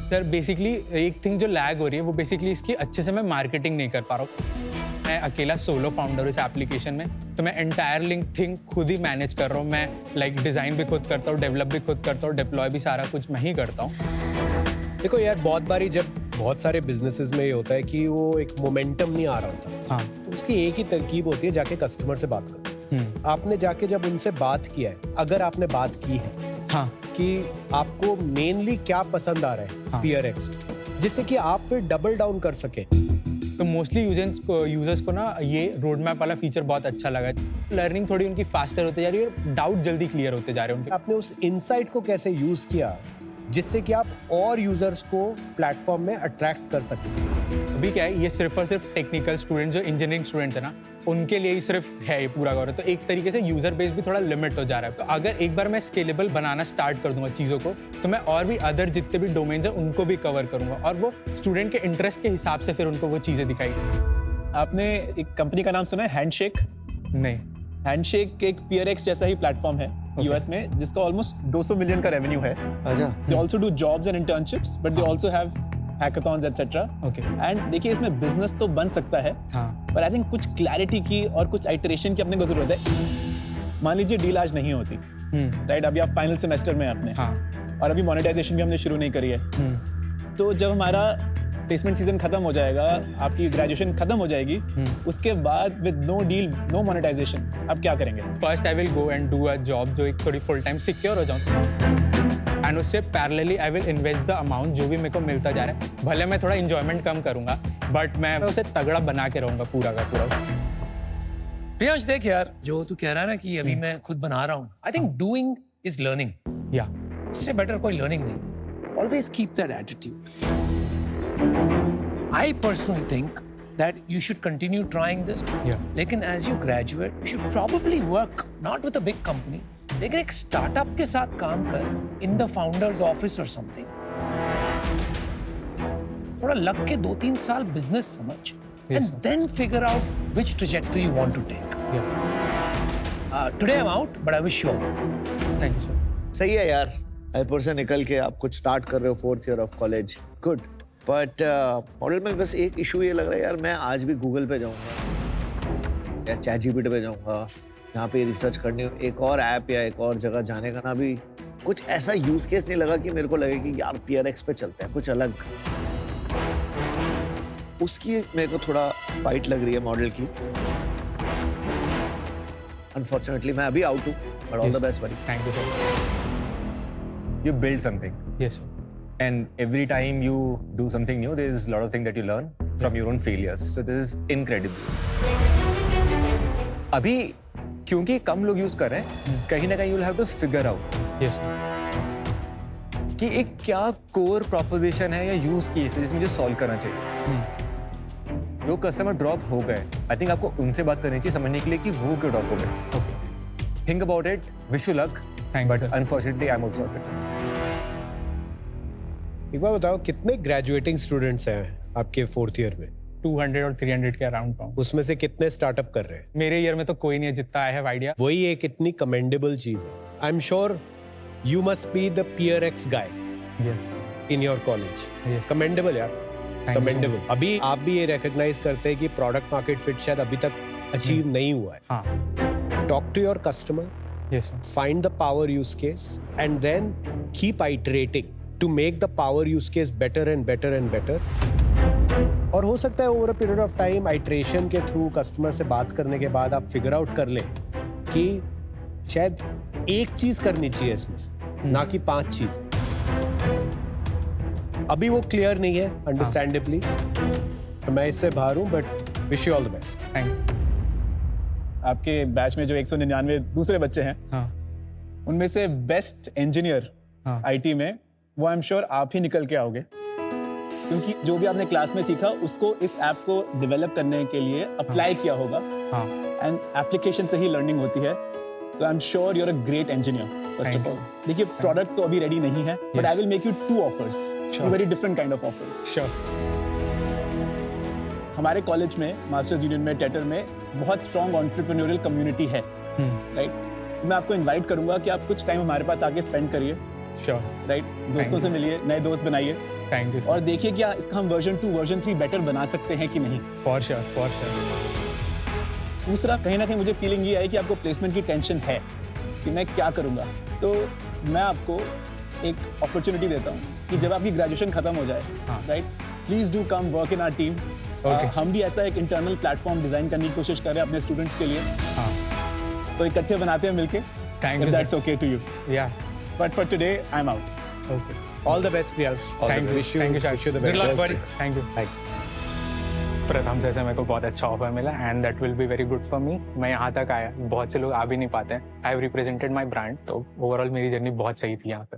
सर बेसिकली एक थिंग जो लैग हो रही है वो बेसिकली इसकी अच्छे से मैं मार्केटिंग नहीं कर पा रहा हूँ। मैं अकेला सोलो फाउंडर हूँ इस एप्लीकेशन में, तो मैं एंटायर लिंक थिंग खुद ही मैनेज कर रहा हूँ। मैं लाइक डिज़ाइन भी खुद करता हूँ, डेवलप भी खुद करता हूँ, डिप्लॉय भी सारा कुछ मैं ही करता हूँ। देखो यार, बहुत बारी जब बहुत सारे बिजनेसेस में ये होता है कि वो एक मोमेंटम नहीं आ रहा होता, हाँ, तो उसकी एक ही तरकीब होती है, जाके कस्टमर से बात करो। आपने जाके जब उनसे बात किया है, अगर आपने बात की है हाँ, कि आपको मेनली क्या पसंद आ रहा है हाँ, PRX, जिससे कि आप फिर डबल डाउन कर सके, तो मोस्टली यूजर्स को ना ये रोड मैप वाला फीचर बहुत अच्छा लगा। लर्निंग थोड़ी उनकी फास्टर होती जा रही है और डाउट जल्दी क्लियर होते जा रहे हैं उनके। आपने उस इनसाइट को कैसे यूज किया जिससे कि आप और यूजर्स को प्लेटफॉर्म में अट्रैक्ट कर सकें? अभी क्या है, ये सिर्फ और सिर्फ टेक्निकल स्टूडेंट जो इंजीनियरिंग स्टूडेंट्स है ना, उनके लिए ही सिर्फ है ये पूरा कवर, तो एक तरीके से यूजर बेस भी थोड़ा लिमिट हो जा रहा है। तो अगर एक बार मैं स्केलेबल बनाना स्टार्ट कर दूंगा चीज़ों को, तो मैं और भी अदर जितने भी डोमेन्स हैं उनको भी कवर करूंगा और वो स्टूडेंट के इंटरेस्ट के हिसाब से फिर उनको वो चीज़ें दिखाई। आपने एक कंपनी का नाम सुना है, हैंडशेक? नहीं। हैंडशेक एक PRX जैसा ही प्लेटफॉर्म है US में, जिसका ऑलमोस्ट 200 मिलियन का रेवेन्यू है। They also do jobs and internships, but they also have hackathons, etc. Okay. And देखिए, इसमें बिजनेस तो बन सकता है, पर आई थिंक कुछ क्लैरिटी की और कुछ आइटरेशन की अपने को जरूरत है। मान लीजिए डील आज नहीं होती, राइट? अभी आप फाइनल सेमेस्टर में अपने, और अभी मोनेटाइजेशन भी हमने शुरू नहीं करी है। तो जब हमारा प्लेसमेंट सीजन खत्म हो जाएगा, आपकी ग्रेजुएशन खत्म हो जाएगी, उसके बाद with no deal, no monetization, आप क्या करेंगे? First I will go and do a job जो एक थोड़ी फुल टाइम सिक्योर हो जाऊँ, एंड उससे parallelly I will invest the amount जो भी मेरे को मिलता जा रहा है। भले मैं थोड़ा इंजॉयमेंट कम करूंगा, बट मैं उसे तगड़ा बना के रहूंगा पूरा का पूरा। प्रियांश देख यार, जो तू कह रहा है ना कि अभी मैं खुद बना रहा हूँ, I think doing is learning. या उससे बेटर कोई लर्निंग नहीं। Always keep that attitude. I personally think that you should continue trying this. Yeah. लेकिन as you graduate, you should probably work not with a big company, लेकिन एक startup के साथ काम कर in the founder's office or something. थोड़ा लग के 2-3 साल business समझ, and then figure out which trajectory you want to take. Today I'm out, but I wish you all. Thank you sir. सही है यार, रायपुर से निकल के आप कुछ स्टार्ट कर रहे हो, 4th year of college, good. But model में बस एक इशू ये लग रहा है यार, मैं आज भी गूगल पे जाऊंगा या ChatGPT पे जाऊंगा, जहाँ पे रिसर्च करनी हो, एक और ऐप या एक और जगह जाने का ना भी कुछ ऐसा यूज केस नहीं लगा कि मेरे को लगे कि यार PRX पे चलते हैं, कुछ अलग। उसकी मेरे को थोड़ा फाइट लग रही है मॉडल की। अनफॉर्चुनेटली मैं अभी आउट हूँ, but all the best buddy. Thank you, sir. You build something. Yes, sir. And every time you do something new, there is a lot of things that you learn from your own failures. So this is incredible. अभी क्योंकि कम लोग use कर रहे हैं, कहीं ना कहीं you will have to figure out Yes, sir. कि एक क्या कोर प्रोपोजिशन है या यूज केस है जिसे मुझे सॉल्व करना चाहिए। जो कस्टमर ड्रॉप हो गए, आई थिंक आपको उनसे बात करनी चाहिए समझने के लिए कि वो क्यों ड्रॉप हो गए। Think about it, wish you luck, but unfortunately I am also एक बार बताओ, कितने ग्रेजुएटिंग स्टूडेंट्स हैं आपके 4th ईयर में? 200 और 300 के अराउंड पाऊँ। उसमें से कितने स्टार्टअप कर रहे हैं? मेरे ईयर में तो कोई नहीं है जितना आई हैव आइडिया। वही एक इतनी कमेंडेबल चीज है। आई am sure you must be the peer x guy in your college. Commendable यार, कमेंडेबल। अभी आप भी ये रिकॉग्नाइज करते हैं कि प्रोडक्ट मार्केट फिट शायद अभी तक अचीव नहीं हुआ है। Talk to your customer, find the power use case, and then keep iterating to make the power use case better and better and better. और हो सकता है over a period of time iteration के through customer से बात करने के बाद आप फिगर आउट कर लें कि शायद एक चीज करनी चाहिए इसमें से, ना कि 5 चीजें। अभी वो क्लियर नहीं है, अंडरस्टैंडेबली। मैं इससे बाहर हूं, but wish you all the best. Thank you. आपके बैच में जो 199 दूसरे बच्चे हैं, उनमें से बेस्ट इंजीनियर आईटी में वो आई एम श्योर आप ही निकल के आओगे, क्योंकि जो भी आपने क्लास में सीखा उसको इस ऐप को डेवलप करने के लिए अप्लाई किया होगा, एंड एप्लीकेशन से ही लर्निंग होती है। So I am sure you are a great engineer. First of all देखिए, प्रोडक्ट तो अभी रेडी नहीं है, but I will make you 2 offers, very different kind of offers. हमारे कॉलेज में, मास्टर्स यूनियन में, टेटर में बहुत स्ट्रॉन्ग एंटरप्रेन्योरियल कम्युनिटी है, राइट? मैं आपको इनवाइट करूंगा कि आप कुछ टाइम हमारे पास आके स्पेंड करिए, राइट? दोस्तों से मिलिए, नए दोस्त बनाइए, थैंक यू, और देखिए क्या इसका हम वर्जन 2 वर्जन 3 बेटर बना सकते हैं कि नहीं। For sure. दूसरा, कहीं ना कहीं मुझे फीलिंग ये आई कि आपको प्लेसमेंट की टेंशन है कि मैं क्या करूंगा, तो मैं आपको एक अपॉर्चुनिटी देता हूँ कि जब आपकी ग्रेजुएशन खत्म हो जाए, right, please do come work in our team. हम भी ऐसा एक इंटरनल प्लेटफॉर्म डिजाइन करने की कोशिश कर रहे हैं अपने स्टूडेंट्स के लिए, तो इकट्ठे बनाते हैं मिलके। Thank you, that's okay to you. Yeah but for today I am out. Okay, all the best Priyansh. Thank you, wish you the good luck best. बड़ी। Thank you, thanks. प्रथम से मेरे को बहुत अच्छा ऑफर मिला, and that will be very good for me. मैं यहाँ तक आया, बहुत से लोग आ भी नहीं पाते हैं। I have represented my brand, तो ओवरऑल मेरी जर्नी बहुत सही थी यहाँ पे।